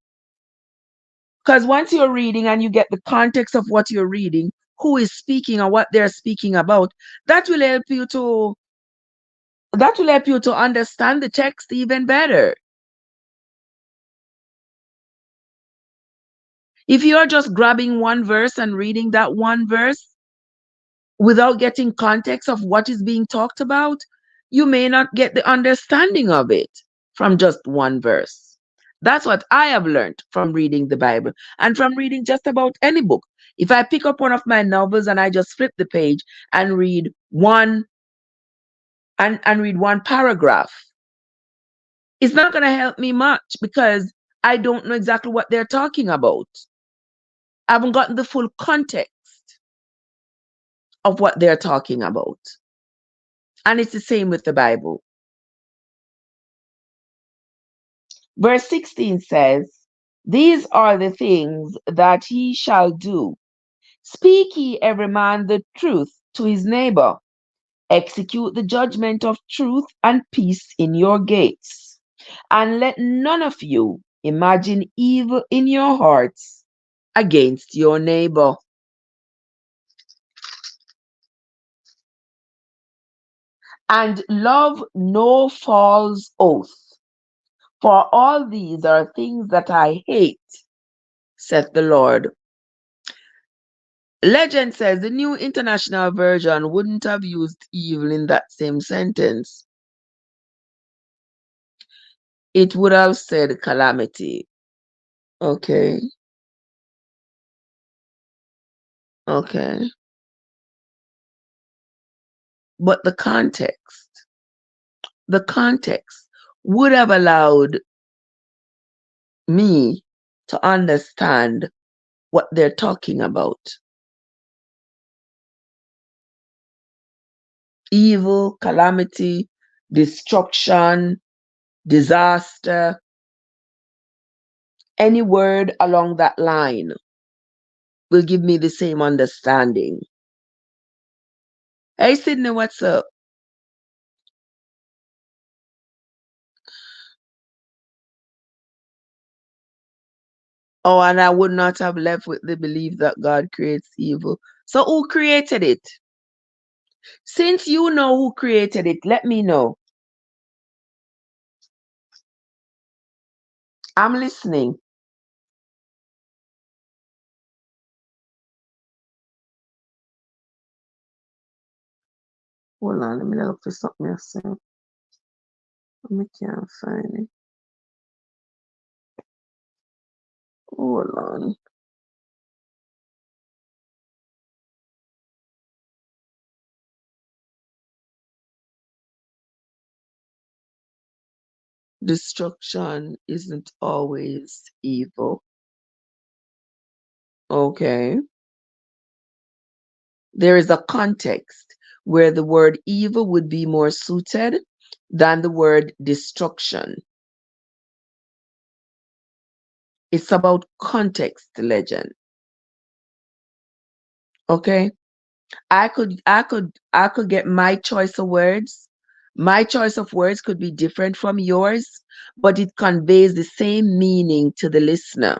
Because once you're reading and you get the context of what you're reading, who is speaking or what they're speaking about, that will help you to understand the text even better. If you're just grabbing one verse and reading that one verse without getting context of what is being talked about, you may not get the understanding of it from just one verse. That's what I have learned from reading the Bible and from reading just about any book. If I pick up one of my novels and I just flip the page and read one read one paragraph, it's not going to help me much because I don't know exactly what they're talking about. I haven't gotten the full context of what they're talking about. And it's the same with the Bible. Verse 16 says, these are the things that he shall do. Speak ye every man the truth to his neighbor. Execute the judgment of truth and peace in your gates. And let none of you imagine evil in your hearts against your neighbor. And love no false oath. For all these are things that I hate, saith the Lord. Legend says the New International Version wouldn't have used evil in that same sentence. It would have said calamity. Okay. Okay. But the context would have allowed me to understand what they're talking about. Evil, calamity, destruction, disaster, any word along that line will give me the same understanding. Hey, Sydney, what's up? Oh, and I would not have left with the belief that God creates evil. So who created it? Since you know who created it, let me know. I'm listening. Hold on, let me look for something else. I can't find it. Hold on. Destruction isn't always evil. Okay. there is a context where the word evil would be more suited than the word destruction. It's about context, legend. Okay? I could get my choice of words. My choice of words could be different from yours, but it conveys the same meaning to the listener.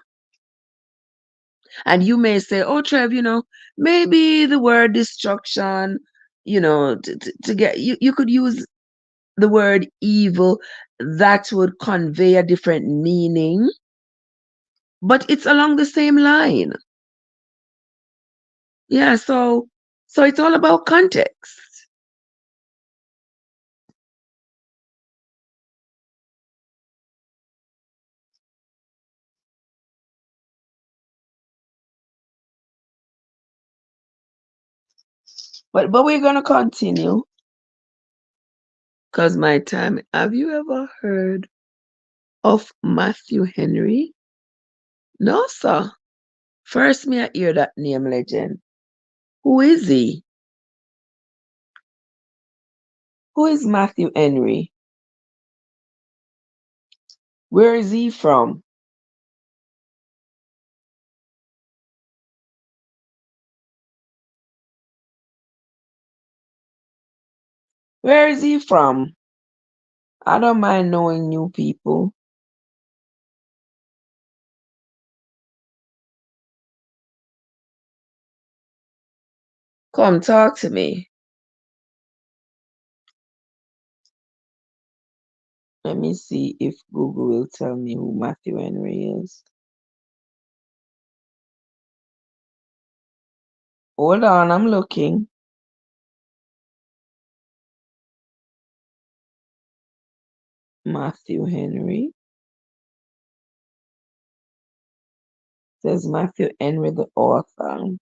And you may say, oh, Trev, maybe the word destruction, to get, you could use the word evil, that would convey a different meaning, but it's along the same line. Yeah, so it's all about context. But we're gonna continue because my time. Have you ever heard of Matthew Henry? No, sir. First me I hear that name, legend. Who is he? Who is Matthew Henry? Where is he from? Where is he from? I don't mind knowing new people. Come talk to me. Let me see if Google will tell me who Matthew Henry is. Hold on, I'm looking. Matthew Henry. Says Matthew Henry, the author.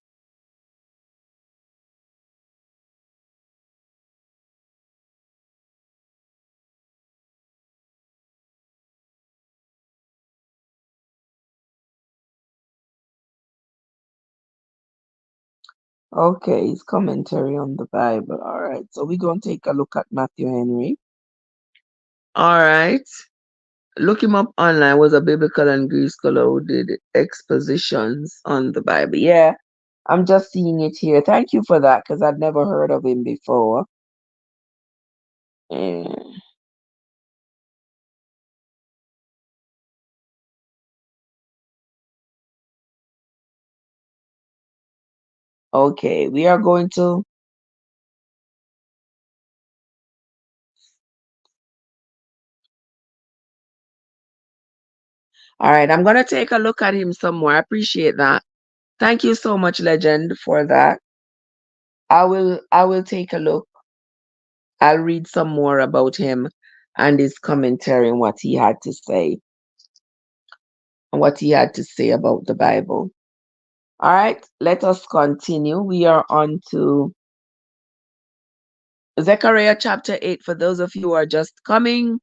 Okay, his commentary on the Bible. All right, so we're going to take a look at Matthew Henry. All right. Look him up online. Was a biblical and Greek scholar who did expositions on the Bible. Yeah, I'm just seeing it here. Thank you for that because I'd never heard of him before. Yeah. Okay, we are going to. All right, I'm going to take a look at him some more. I appreciate that. Thank you so much, legend, for that. I will take a look. I'll read some more about him and his commentary and what he had to say about the Bible. All right, let us continue. We are on to Zechariah chapter 8. For those of you who are just coming,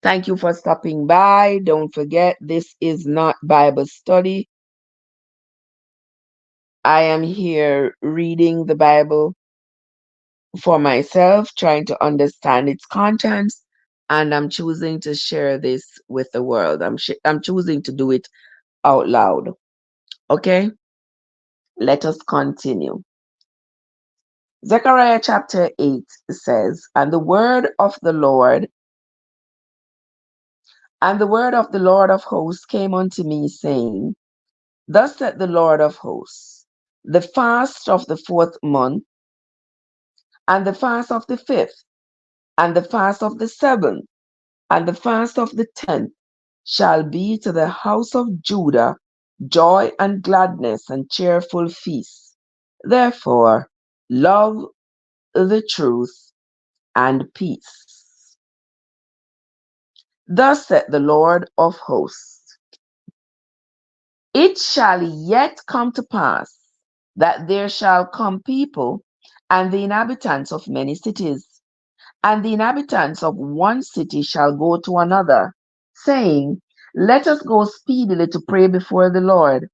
thank you for stopping by. Don't forget, this is not Bible study. I am here reading the Bible for myself, trying to understand its contents, and I'm choosing to share this with the world. I'm choosing to do it out loud. Okay? Let us continue. Zechariah chapter 8 says, And the word of the Lord of hosts came unto me, saying, Thus said the Lord of hosts, the fast of the 4th month, and the fast of the 5th, and the fast of the 7th, and the fast of the 10th shall be to the house of Judah joy and gladness and cheerful feasts. Therefore, love the truth and peace. Thus said the Lord of hosts, It shall yet come to pass that there shall come people and the inhabitants of many cities, and the inhabitants of one city shall go to another, saying, Let us go speedily to pray before the Lord,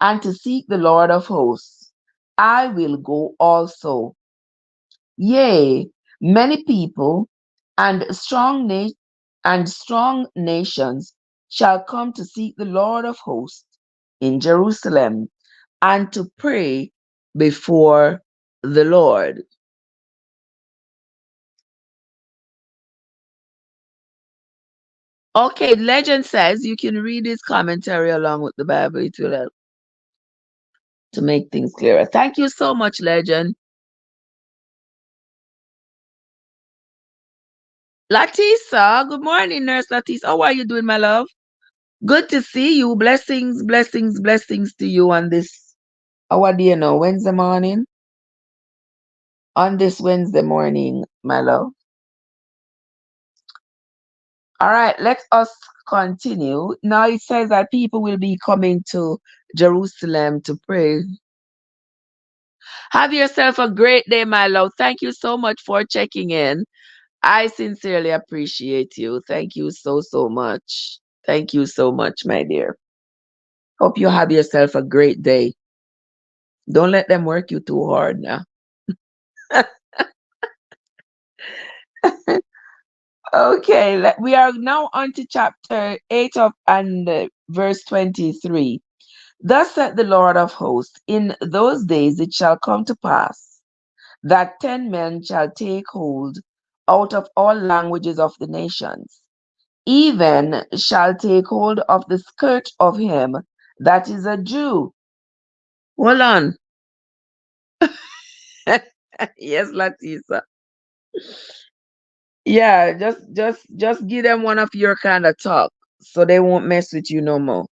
and to seek the Lord of hosts. I will go also. Yea, many people and strong nations shall come to seek the Lord of hosts in Jerusalem and to pray before the Lord. Okay, legend says you can read his commentary along with the Bible. It will help to make things clearer. Thank you so much, legend. Latisa, good morning, Nurse Latisa. How are you doing, my love? Good to see you. Blessings, blessings, blessings to you on this. What do you know? Wednesday morning? On this Wednesday morning, my love. All right, let us continue. Now it says that people will be coming to Jerusalem to pray. Have yourself a great day, my love. Thank you so much for checking in. I sincerely appreciate you. Thank you so, so much. Thank you so much, my dear. Hope you have yourself a great day. Don't let them work you too hard now. Okay, we are now on to chapter 8 of and verse 23. Thus said the Lord of hosts, in those days it shall come to pass that 10 men shall take hold out of all languages of the nations, even shall take hold of the skirt of him that is a Jew. Hold on. Yes, Latisa. Yeah, just give them one of your kind of talk so they won't mess with you no more.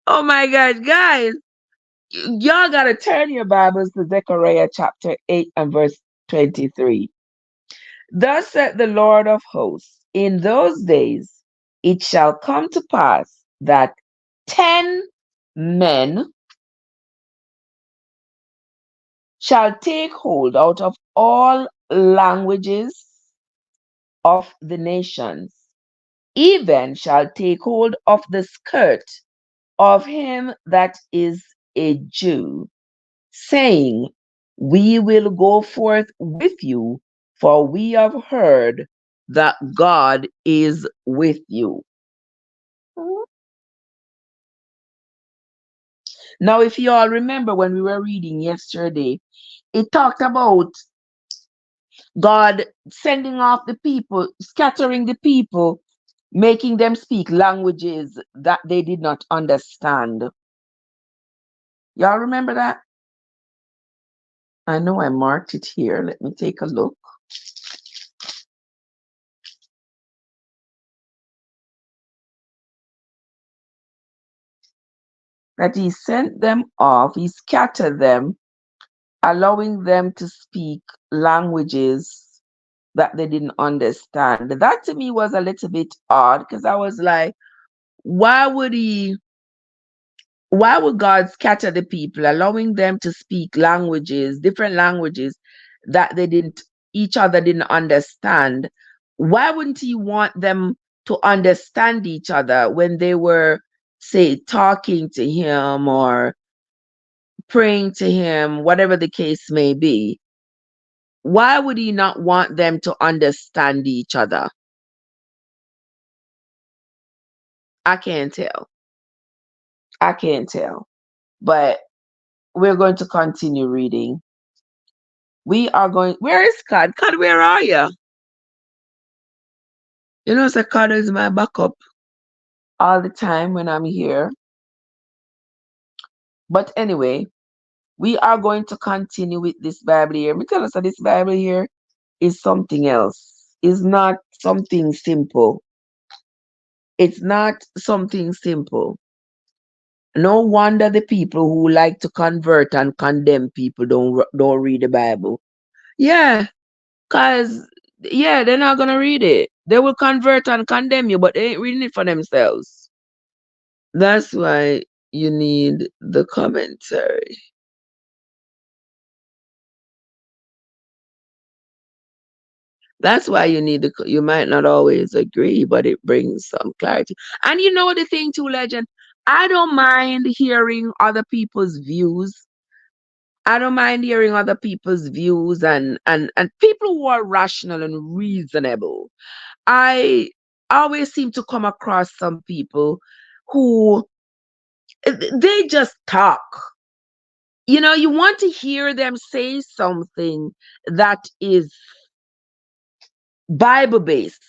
Oh my God, guys, y'all gotta turn your Bibles to Zechariah chapter 8 and verse 23. Thus said the Lord of hosts, in those days it shall come to pass that 10 men shall take hold out of all languages of the nations, even shall take hold of the skirt of him that is a Jew, saying, we will go forth with you, for we have heard that God is with you. Now, if you all remember when we were reading yesterday, it talked about God sending off the people, scattering the people, making them speak languages that they did not understand. Y'all remember that? I know I marked it here. Let me take a look. That he sent them off, he scattered them, allowing them to speak languages that they didn't understand. That to me was a little bit odd because I was like, why would God scatter the people, allowing them to speak languages, different languages that each other didn't understand? Why wouldn't he want them to understand each other when they were, say, talking to him or praying to him, whatever the case may be? Why would he not want them to understand each other? I can't tell. I can't tell. But we're going to continue reading. Where is Cod? Cod, where are you? You know, so Cod is my backup all the time when I'm here. But anyway, we are going to continue with this Bible here. Me tell us that this Bible here is something else. It's not something simple. It's not something simple. No wonder the people who like to convert and condemn people don't read the Bible. Yeah, cause they're not gonna read it. They will convert and condemn you, but they ain't reading it for themselves. That's why you need the commentary. That's why you might not always agree, but it brings some clarity. And you know the thing too, legend. I don't mind hearing other people's views. I don't mind hearing other people's views and people who are rational and reasonable. I always seem to come across some people who they just talk. You want to hear them say something that is Bible based.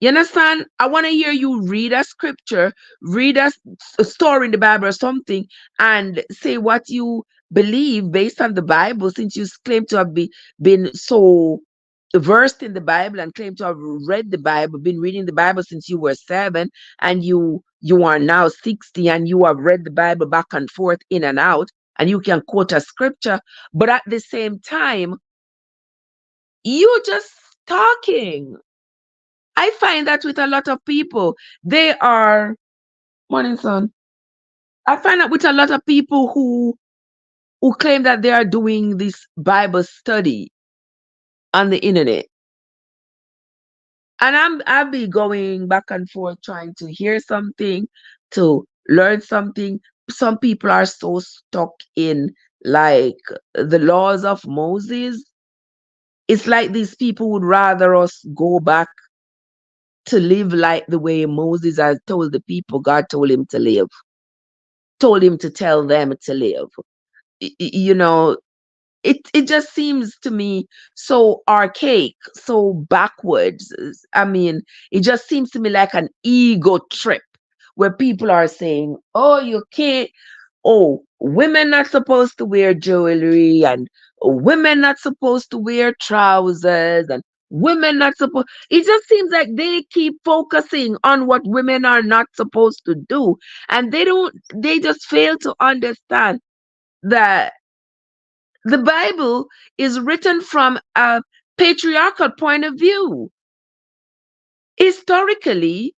You understand? I want to hear you read a scripture, read a story in the Bible or something, and say what you believe based on the Bible, since you claim to have been so versed in the Bible and claim to have read the Bible, been reading the Bible since you were 7, and you are now 60, and you have read the Bible back and forth, in and out, and you can quote a scripture, but at the same time, you just talking. I find that with a lot of people, they are, morning son. I find that with a lot of people who claim that they are doing this Bible study on the internet. And I'll be going back and forth trying to hear something, to learn something. Some people are so stuck in like the laws of Moses. It's like these people would rather us go back to live like the way Moses has told the people God told him to live, told him to tell them to live. You know, it just seems to me so archaic, so backwards. I mean, it just seems to me like an ego trip where people are saying, oh, you can't, oh, women not supposed to wear jewelry, and women not supposed to wear trousers, and women not supposed. It just seems like they keep focusing on what women are not supposed to do, and they just fail to understand that the Bible is written from a patriarchal point of view. Historically,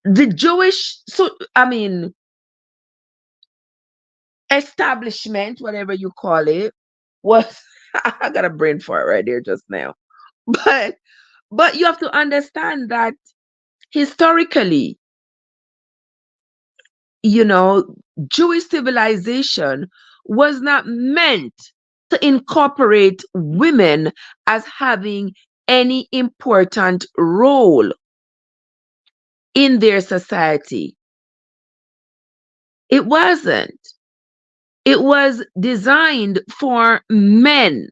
the Jewish, so I mean, establishment, whatever you call it, was I got a brain fart right there just now. But you have to understand that historically, you know, Jewish civilization was not meant to incorporate women as having any important role in their society. It wasn't. It was designed for men,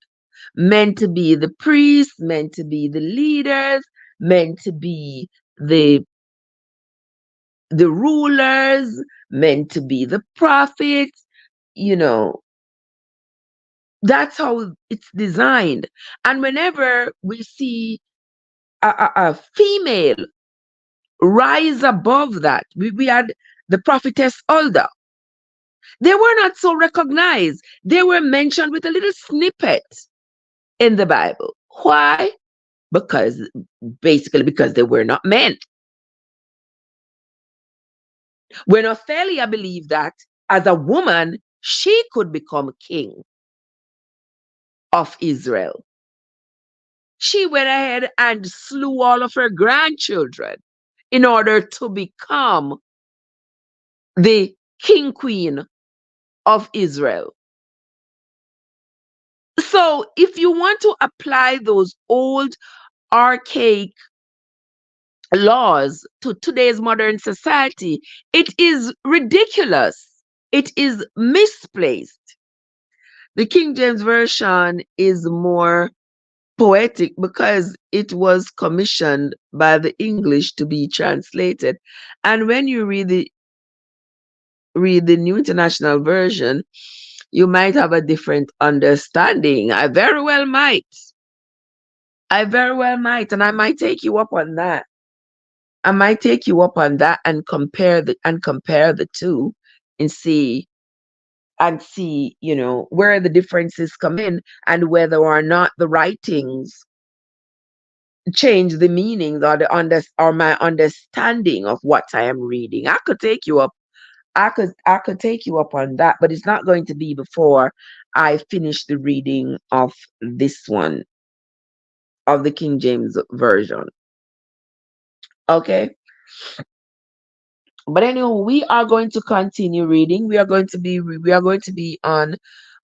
meant to be the priests, meant to be the leaders, meant to be the rulers, meant to be the prophets. You know, that's how it's designed. And whenever we see a female rise above that, we had the prophetess Huldah. They were not so recognized. They were mentioned with a little snippet in the Bible. Why? Because basically because they were not men. When Ophelia believed that as a woman, she could become king of Israel, she went ahead and slew all of her grandchildren in order to become the king queen of Israel. So if you want to apply those old archaic laws to today's modern society, it is ridiculous. It is misplaced. The King James Version is more poetic because it was commissioned by the English to be translated. And when you read the New International Version, you might have a different understanding. I very well might. I very well might, and I might take you up on that. I might take you up on that and compare the two and see, where the differences come in and whether or not the writings change the meanings or my understanding of what I am reading. I could take you up. I could take you up on that, but it's not going to be before I finish the reading of this one, of the King James Version. Okay? But anyway, we are going to continue reading. We are going to be on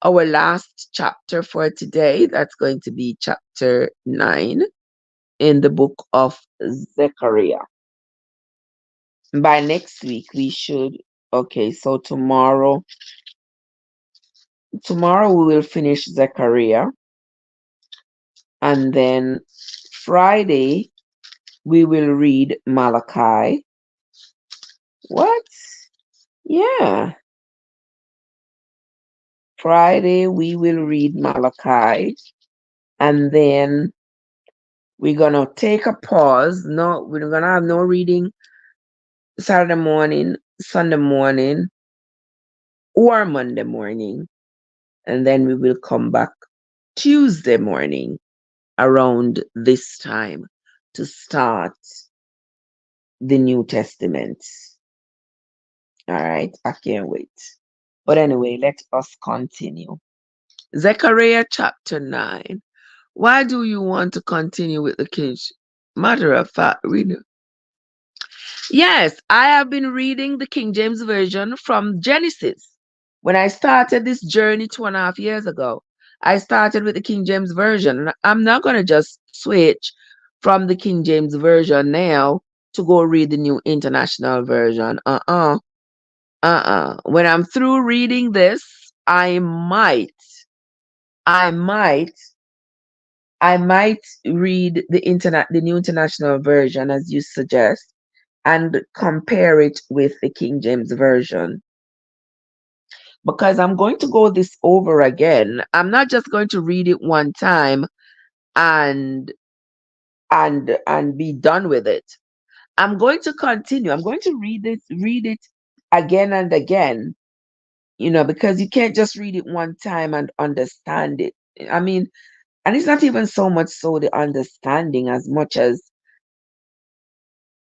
our last chapter for today. That's going to be chapter 9 in the book of Zechariah. By next week we should, okay, so tomorrow we will finish Zechariah, and then Friday we will read Malachi. What? Yeah. Friday we will read Malachi, and then we're gonna take a pause. No, we're gonna have no reading Saturday morning, Sunday morning, or Monday morning. And then we will come back Tuesday morning around this time to start the New Testament. All right, I can't wait. But anyway, let us continue. Zechariah chapter 9. Why do you want to continue with the kids? Matter of fact, read. Yes, I have been reading the King James Version from Genesis. When I started this journey 2.5 years ago, I started with the King James Version. And I'm not going to just switch from the King James Version now to go read the New International Version. When I'm through reading this, I might read the New International Version as you suggest, and compare it with the King James Version, because I'm going to go this over again. I'm not just going to read it one time and be done with it. I'm going to continue. I'm going to read it again and again, because you can't just read it one time and understand it. I mean, and it's not even so much so the understanding as much as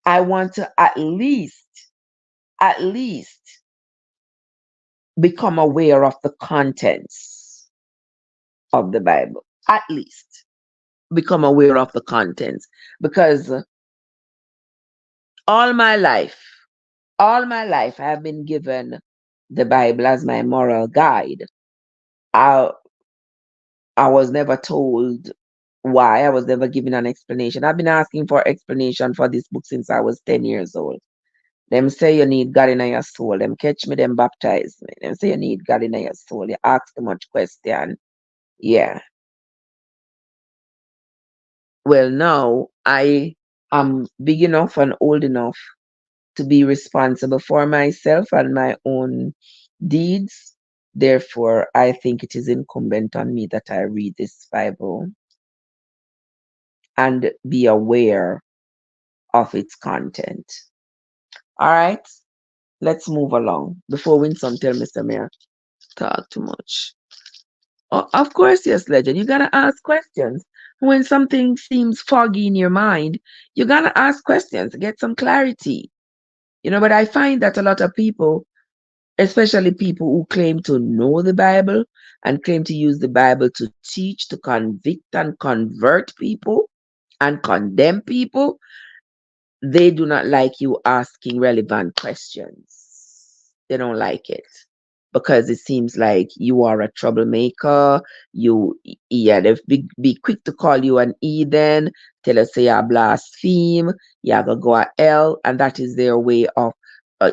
I want to at least become aware of the contents of the Bible. At least become aware of the contents, because all my life I have been given the Bible as my moral guide. I was never told why. I was never given an explanation. I've been asking for explanation for this book since I was 10 years old. Them say you need God in your soul. Them catch me, them baptize me. Them say you need God in your soul. You ask too much question. Yeah. Well, now I am big enough and old enough to be responsible for myself and my own deeds. Therefore, I think it is incumbent on me that I read this Bible and be aware of its content. All right, let's move along. Before Winsome tell Mr. Mayor talk too much. Oh, of course, yes, Legend. You gotta ask questions. When something seems foggy in your mind, you gotta ask questions to get some clarity. But I find that a lot of people, especially people who claim to know the Bible and claim to use the Bible to teach, to convict and convert people and condemn people, they do not like you asking relevant questions. They don't like it because it seems like you are a troublemaker. They be quick to call you an heathen, tell us say you blaspheme, you gonna go to hell, and that is their way of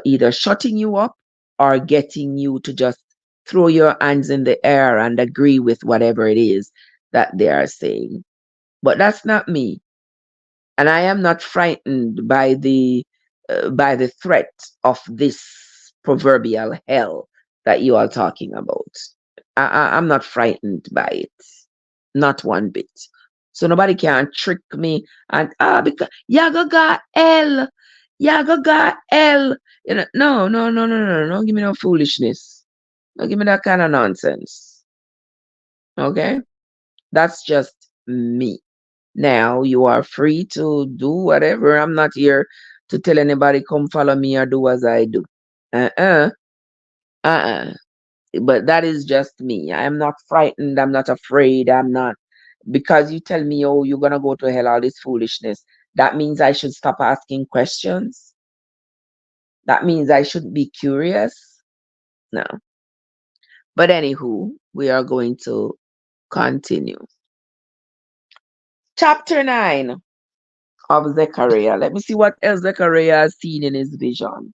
either shutting you up or getting you to just throw your hands in the air and agree with whatever it is that they are saying. But that's not me, and I am not frightened by the threat of this proverbial hell that you are talking about. I'm not frightened by it, not one bit. So nobody can trick me and because ya go got hell, ya go got hell. No, no, no, no, no, no. Don't give me no foolishness. Don't give me that kind of nonsense. Okay, that's just me. Now you are free to do whatever. I'm not here to tell anybody come follow me or do as I do. Uh-uh. Uh-uh. But that is just me. I am not frightened. I'm not afraid. I'm not, because you tell me, oh, you're gonna go to hell, all this foolishness. That means I should stop asking questions. That means I shouldn't be curious? No. But anywho, we are going to continue. Chapter 9 of Zechariah. Let me see what else Zechariah has seen in his vision.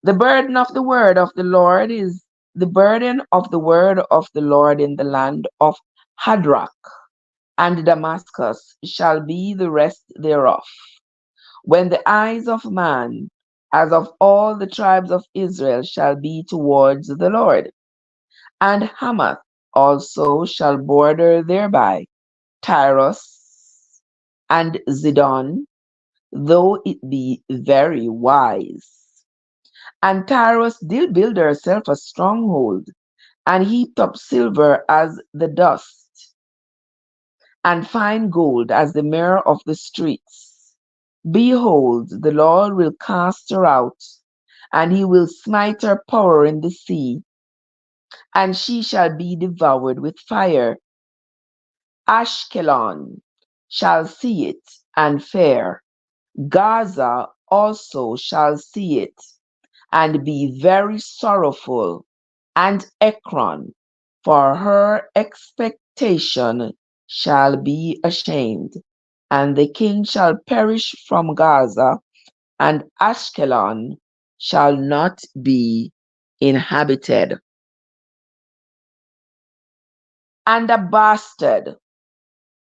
The burden of the word of the Lord is the burden of the word of the Lord in the land of Hadrach and Damascus shall be the rest thereof. When the eyes of man, as of all the tribes of Israel, shall be towards the Lord, and Hamath also shall border thereby, Tyrus and Zidon, though it be very wise. And Tyrus did build herself a stronghold, and heaped up silver as the dust, and fine gold as the mirror of the streets. Behold, the Lord will cast her out, and he will smite her power in the sea, and she shall be devoured with fire. Ashkelon shall see it and fare. Gaza also shall see it and be very sorrowful, and Ekron, for her expectation, shall be ashamed. And the king shall perish from Gaza, and Ashkelon shall not be inhabited. And a bastard,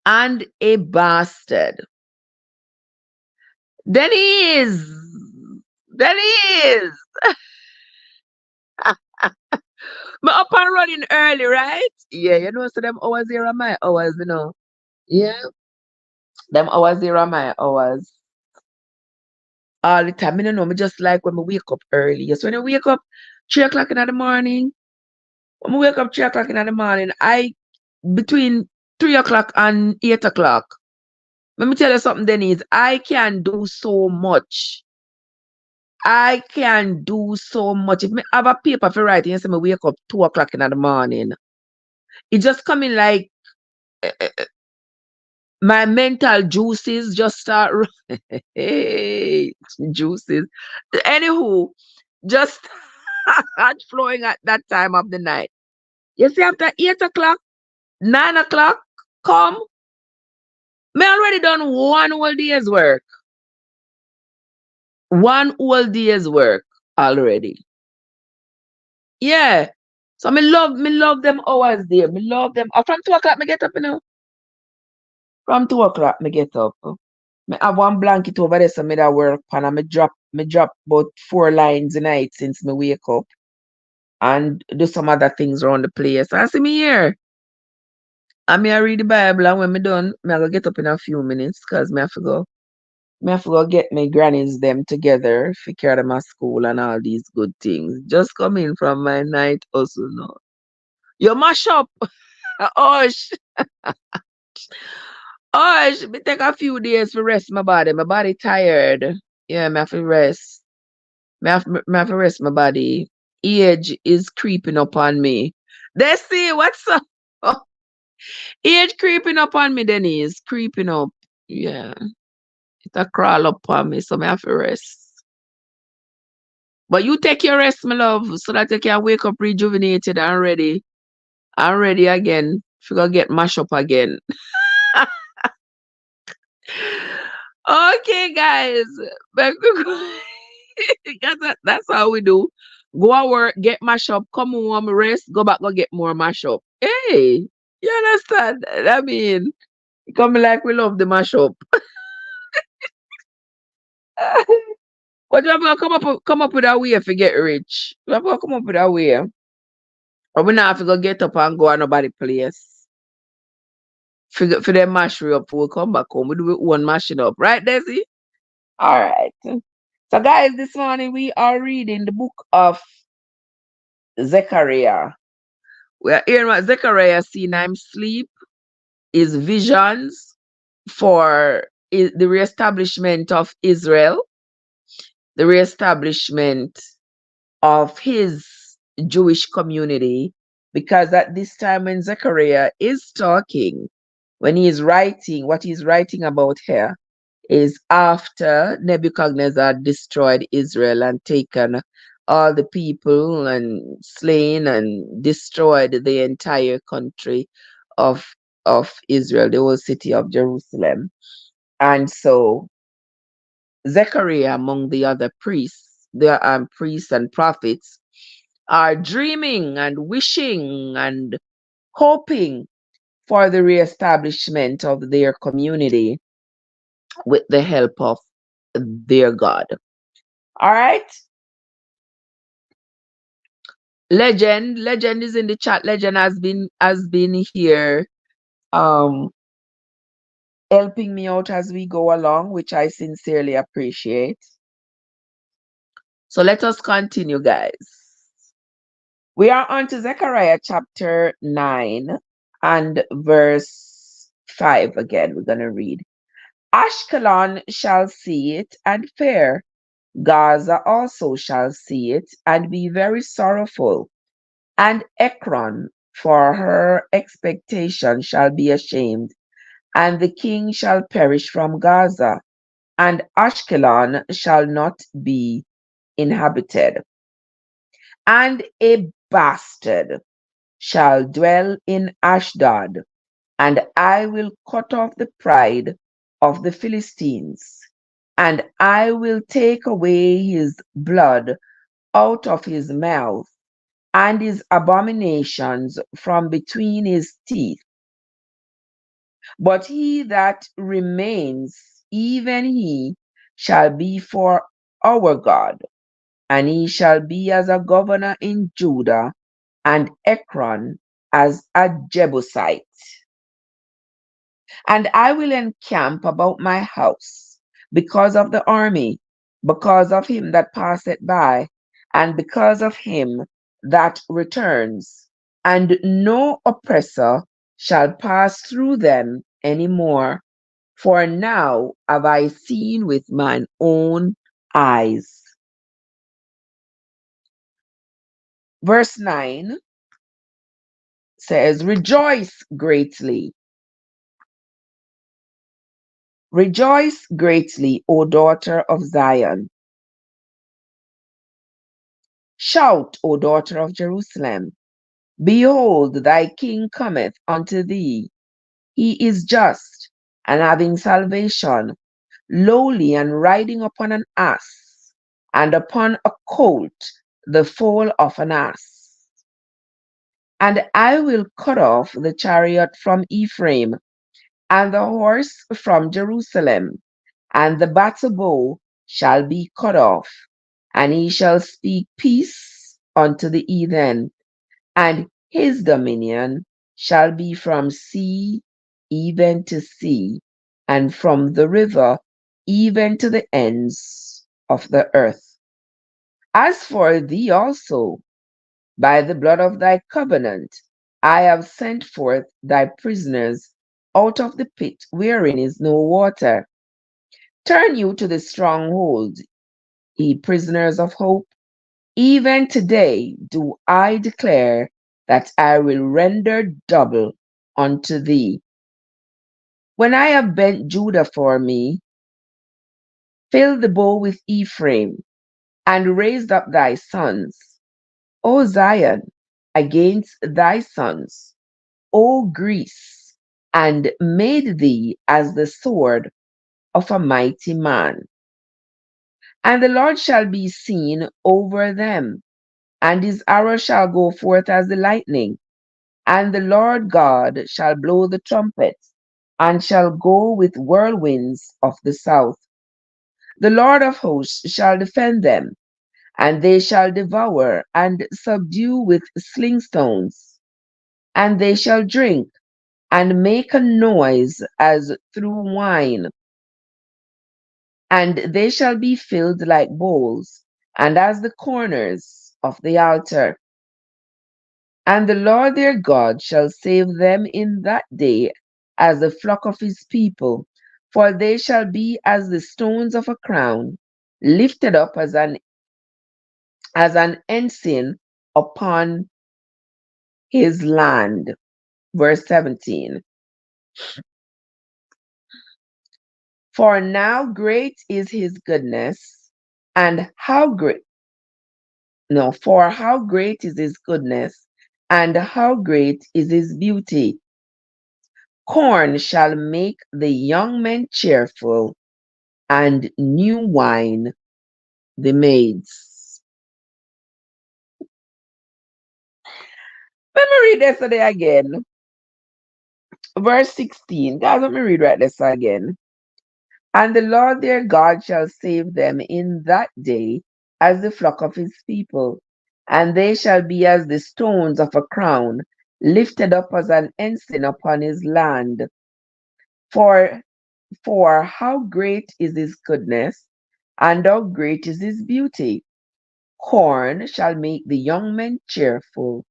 and a bastard. Denise, Denise. Me up and running early, right? Yeah, you know, so them hours here are my hours, you know. Yeah, them hours here are my hours. All the time. I don't know, me just like when I wake up early. Yes, when I wake up 3 o'clock in the morning, when I wake up 3 o'clock in the morning, between 3 o'clock and 8 o'clock, let me tell you something, Denise, I can do so much. I can do so much. If me have a paper for writing, you say me wake up 2 o'clock in the morning. It just coming like my mental juices just start hey, juices. Anywho, just flowing at that time of the night. You see, after 8 o'clock, 9 o'clock, come, me already done one whole day's work. One whole day's work already. Yeah. So me love them hours there. Me love them. From 2 o'clock, me get up, you know. From 2 o'clock, me get up. Me have one blanket over there, so me that work pan, and me drop about 4 lines a night since me wake up, and do some other things around the place. I see me here. And me I read the Bible, and when me done, me I go get up in a few minutes because me have to go get my grannies them together, for carry them at school and all these good things. Just come in from my night hustle now. You mash up. Hush. Hush. Me take a few days to rest my body. My body tired. Yeah, me have to rest. Me have to rest my body. Age is creeping up on me. They see what's up. Oh, age creeping up on me, Denise. Creeping up. Yeah. It a crawl up on me, so me have to rest. But you take your rest, my love, so that you can wake up rejuvenated and ready. And ready again. If you gonna get mashed up again. Okay, guys. Back to that's how we do. Go to work, get mashed up, come home, rest, go back, go get more mash up. Hey, you understand? I mean, come like we love the mash up. But you have to come up with a way if you get rich. You have to come up with a way. Or we not have to go get up and go to nobody place. For them mash we up, we'll come back home. We do one mashing up. Right, Desi? All right. So, guys, this morning we are reading the book of Zechariah. We are hearing what Zechariah seen him sleep, his visions for the reestablishment of Israel, the reestablishment of his Jewish community, because at this time when Zechariah is talking, when he is writing what he's writing about here, is after Nebuchadnezzar destroyed Israel and taken all the people and slain and destroyed the entire country of Israel, the whole city of Jerusalem. And so Zechariah, among the other priests, the priests and prophets, are dreaming and wishing and hoping for the reestablishment of their community with the help of their God. All right. Legend is in the chat. Legend has been here um helping me out as we go along, which I sincerely appreciate. So let us continue, guys. We are on to Zechariah chapter 9 and verse 5 again. We're going to read. Ashkelon shall see it and fear. Gaza also shall see it and be very sorrowful. And Ekron, for her expectation, shall be ashamed. And the king shall perish from Gaza, and Ashkelon shall not be inhabited. And a bastard shall dwell in Ashdod, and I will cut off the pride of the Philistines, and I will take away his blood out of his mouth, and his abominations from between his teeth. But he that remains, even he, shall be for our God, and he shall be as a governor in Judah, and Ekron as a Jebusite. And I will encamp about my house because of the army, because of him that passeth by, and because of him that returns. And no oppressor shall pass through them any more, for now have I seen with mine own eyes. Verse 9 says, Rejoice greatly. Rejoice greatly, O daughter of Zion. Shout, O daughter of Jerusalem. Behold, thy king cometh unto thee. He is just and having salvation, lowly and riding upon an ass, and upon a colt, the foal of an ass. And I will cut off the chariot from Ephraim, and the horse from Jerusalem, and the battle bow shall be cut off, and he shall speak peace unto the heathen, and his dominion shall be from sea even to sea, and from the river even to the ends of the earth. As for thee also, by the blood of thy covenant, I have sent forth thy prisoners out of the pit wherein is no water. Turn you to the stronghold, ye prisoners of hope. Even today do I declare that I will render double unto thee. When I have bent Judah for me, fill the bow with Ephraim, and raised up thy sons, O Zion, against thy sons, O Greece, and made thee as the sword of a mighty man. And the Lord shall be seen over them, and his arrow shall go forth as the lightning, and the Lord God shall blow the trumpet, and shall go with whirlwinds of the south. The Lord of hosts shall defend them, and they shall devour and subdue with slingstones, and they shall drink and make a noise as through wine, and they shall be filled like bowls, and as the corners of the altar. And the Lord their God shall save them in that day as the flock of his people, for they shall be as the stones of a crown, lifted up as an ensign upon his land. Verse 17. For now great is his goodness, and how great, no, for how great is his goodness, and how great is his beauty. Corn shall make the young men cheerful, and new wine the maids. Let me read this again. Verse 16. Guys, let me read right this again. And the Lord their God shall save them in that day as the flock of his people, and they shall be as the stones of a crown, lifted up as an ensign upon his land. For how great is his goodness, and how great is his beauty. Corn shall make the young men cheerful,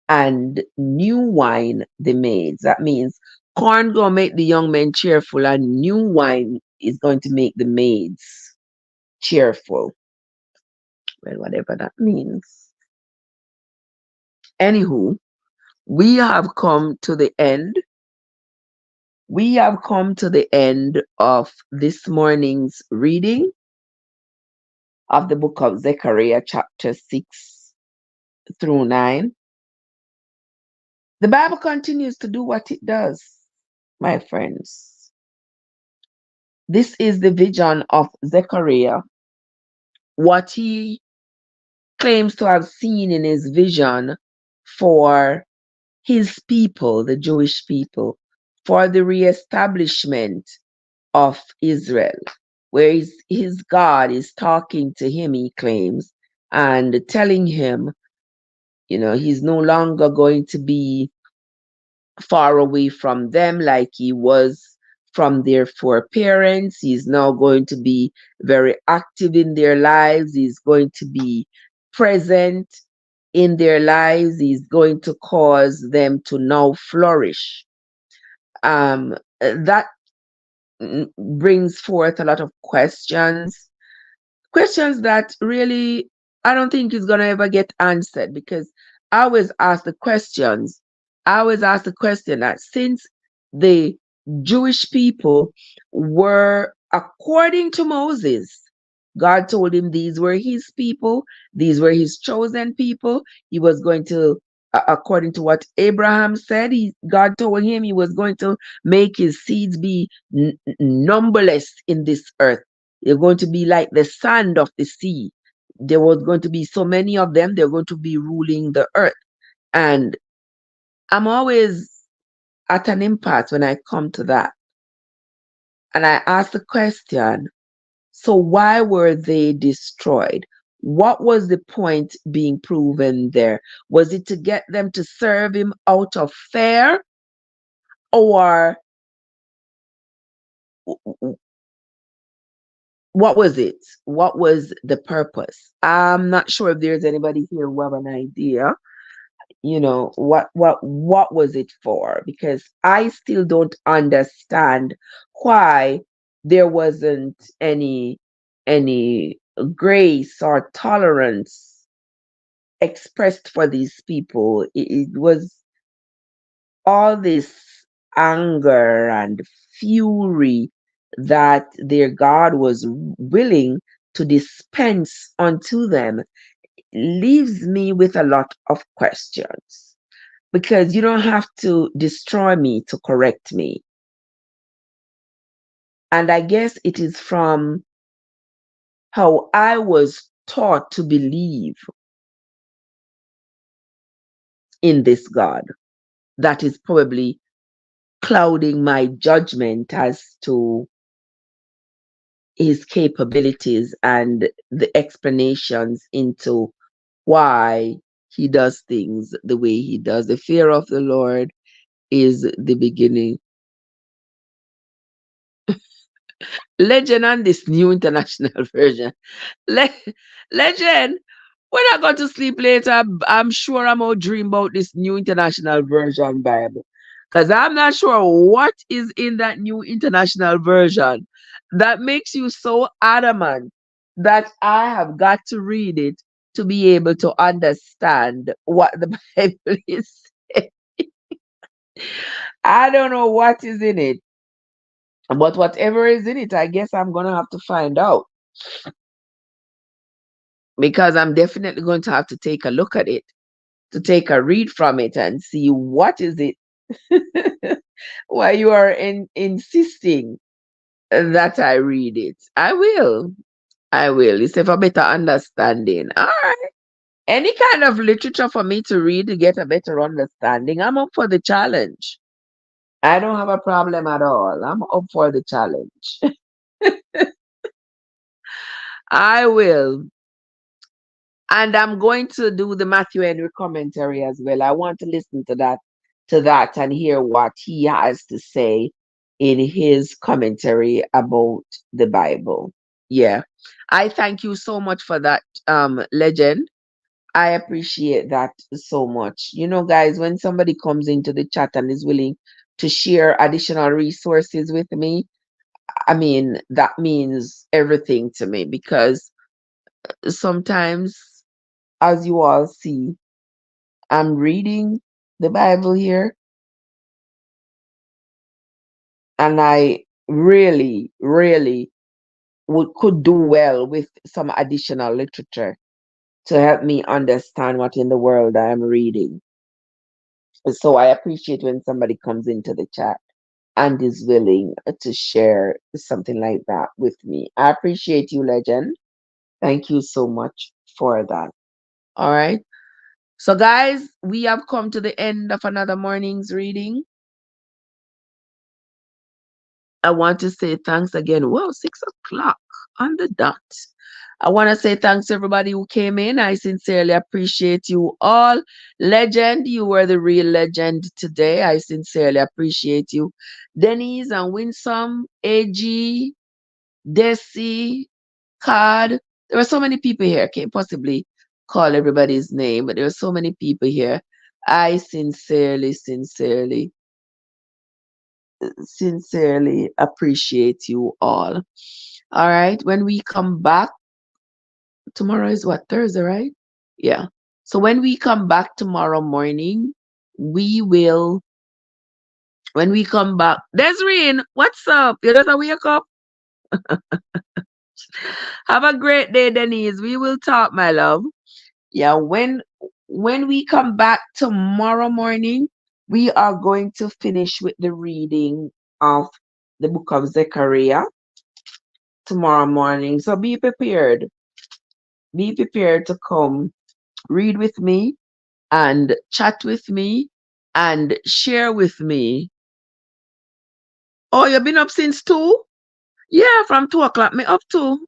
and new wine the maids. That means corn gonna make the young men cheerful, and new wine is going to make the maids cheerful. Well, whatever that means. Anywho, we have come to the end. We have come to the end of this morning's reading of the book of Zechariah, chapter 6 through 9. The Bible continues to do what it does, my friends. This is the vision of Zechariah. What he claims to have seen in his vision for his people, the Jewish people, for the reestablishment of Israel, where his God is talking to him, he claims, and telling him, he's no longer going to be far away from them like he was from their foreparents. He's now going to be very active in their lives. He's going to be present in their lives. He's going to cause them to now flourish. That brings forth a lot of questions that really I don't think is going to ever get answered, because I always ask the questions. I always ask the question that since the Jewish people were, according to Moses, God told him these were his people, these were his chosen people. He was going to, according to what Abraham said, God told him he was going to make his seeds be numberless in this earth. They're going to be like the sand of the sea. There was going to be so many of them, they're going to be ruling the earth. And I'm always at an impasse when I come to that. And I ask the question, so why were they destroyed? What was the point being proven there? Was it to get them to serve him out of fear? Or what was it? What was the purpose? I'm not sure if there's anybody here who have an idea. What was it for? Because I still don't understand why there wasn't any grace or tolerance expressed for these people. It was all this anger and fury that their God was willing to dispense unto them. Leaves me with a lot of questions, because you don't have to destroy me to correct me. And I guess it is from how I was taught to believe in this God that is probably clouding my judgment as to his capabilities and the explanations into why he does things the way he does. The fear of the Lord is the beginning. Legend and this new international version. Legend, when I go to sleep later, I'm sure I'm going to dream about this new international version Bible. Because I'm not sure what is in that new international version that makes you so adamant that I have got to read it to be able to understand what the Bible is saying. I don't know what is in it. But whatever is in it, I guess I'm going to have to find out, because I'm definitely going to have to take a look at it, to take a read from it and see what is it. Why you are insisting that I read it. I will. I will. It's for better understanding. All right. Any kind of literature for me to read to get a better understanding, I'm up for the challenge. I don't have a problem at all. I'm up for the challenge. I will. And I'm going to do the Matthew Henry commentary as well. I want to listen to that and hear what he has to say in his commentary about the Bible. Yeah. I thank you so much for that, legend. I appreciate that so much. You know, guys, when somebody comes into the chat and is willing to share additional resources with me, I mean, that means everything to me, because sometimes, as you all see, I'm reading the Bible here, and I really, really could do well with some additional literature to help me understand what in the world I am reading. So I appreciate when somebody comes into the chat and is willing to share something like that with me. I appreciate you, legend. Thank you so much for that. All right. So, guys, we have come to the end of another morning's reading. I want to say thanks again. Well, 6 o'clock on the dot. I want to say thanks to everybody who came in. I sincerely appreciate you all. Legend, you were the real legend today. I sincerely appreciate you. Denise and Winsome, AG, Desi, Card. There were so many people here. I can't possibly call everybody's name, but there were so many people here. I sincerely appreciate you all. All right. When we come back, tomorrow is what? Thursday, right? Yeah. So when we come back tomorrow morning, we will, when we come back, Desireen, what's up? You just wake up? Have a great day, Denise. We will talk, my love. Yeah, when we come back tomorrow morning, we are going to finish with the reading of the book of Zechariah tomorrow morning. So be prepared. Be prepared to come read with me and chat with me and share with me. Oh, you've been up since 2? Yeah, from 2 o'clock. Me up too.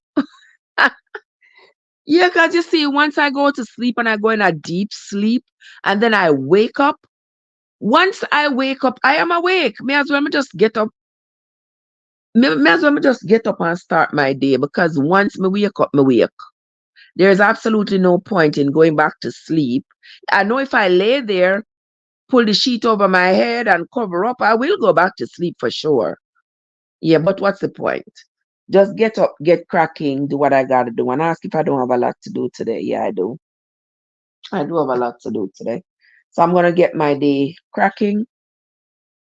Yeah, because you see, once I go to sleep and I go in a deep sleep and then I wake up, once I wake up, I am awake. May as well me just get up. May as well me just get up and start my day, because once me wake up, me wake. There's absolutely no point in going back to sleep. I know if I lay there, pull the sheet over my head and cover up, I will go back to sleep for sure. Yeah, but what's the point? Just get up, get cracking, do what I gotta do, and ask if I don't have a lot to do today. Yeah, I do. I do have a lot to do today. So I'm gonna get my day cracking.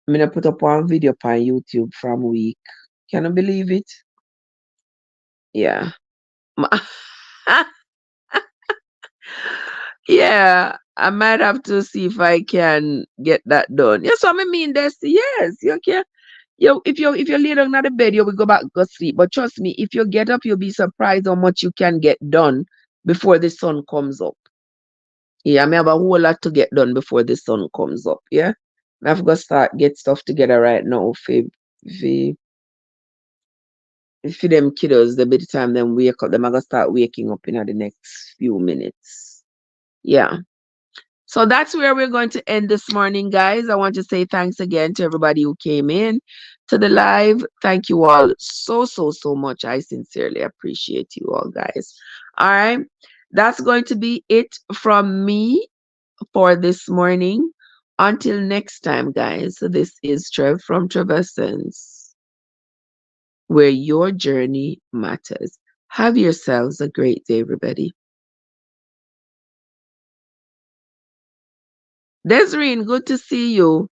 I'm gonna put up one video on YouTube from week. Can you believe it? Yeah. Yeah, I might have to see if I can get that done. Yes, so I mean, yes, you can. If you lay down on the bed, you will go back go sleep. But trust me, if you get up, you'll be surprised how much you can get done before the sun comes up. Yeah, I may have a whole lot to get done before the sun comes up. Yeah, I've got to start get stuff together right now for, for them kiddos. The by the time them wake up, them are gonna start waking up in the next few minutes. Yeah. So that's where we're going to end this morning, guys. I want to say thanks again to everybody who came in to the live. Thank you all so much. I sincerely appreciate you all, guys. All right. That's going to be it from me for this morning. Until next time, guys. So this is Trev from Trevessence, where your journey matters. Have yourselves a great day, everybody. Desireen, good to see you.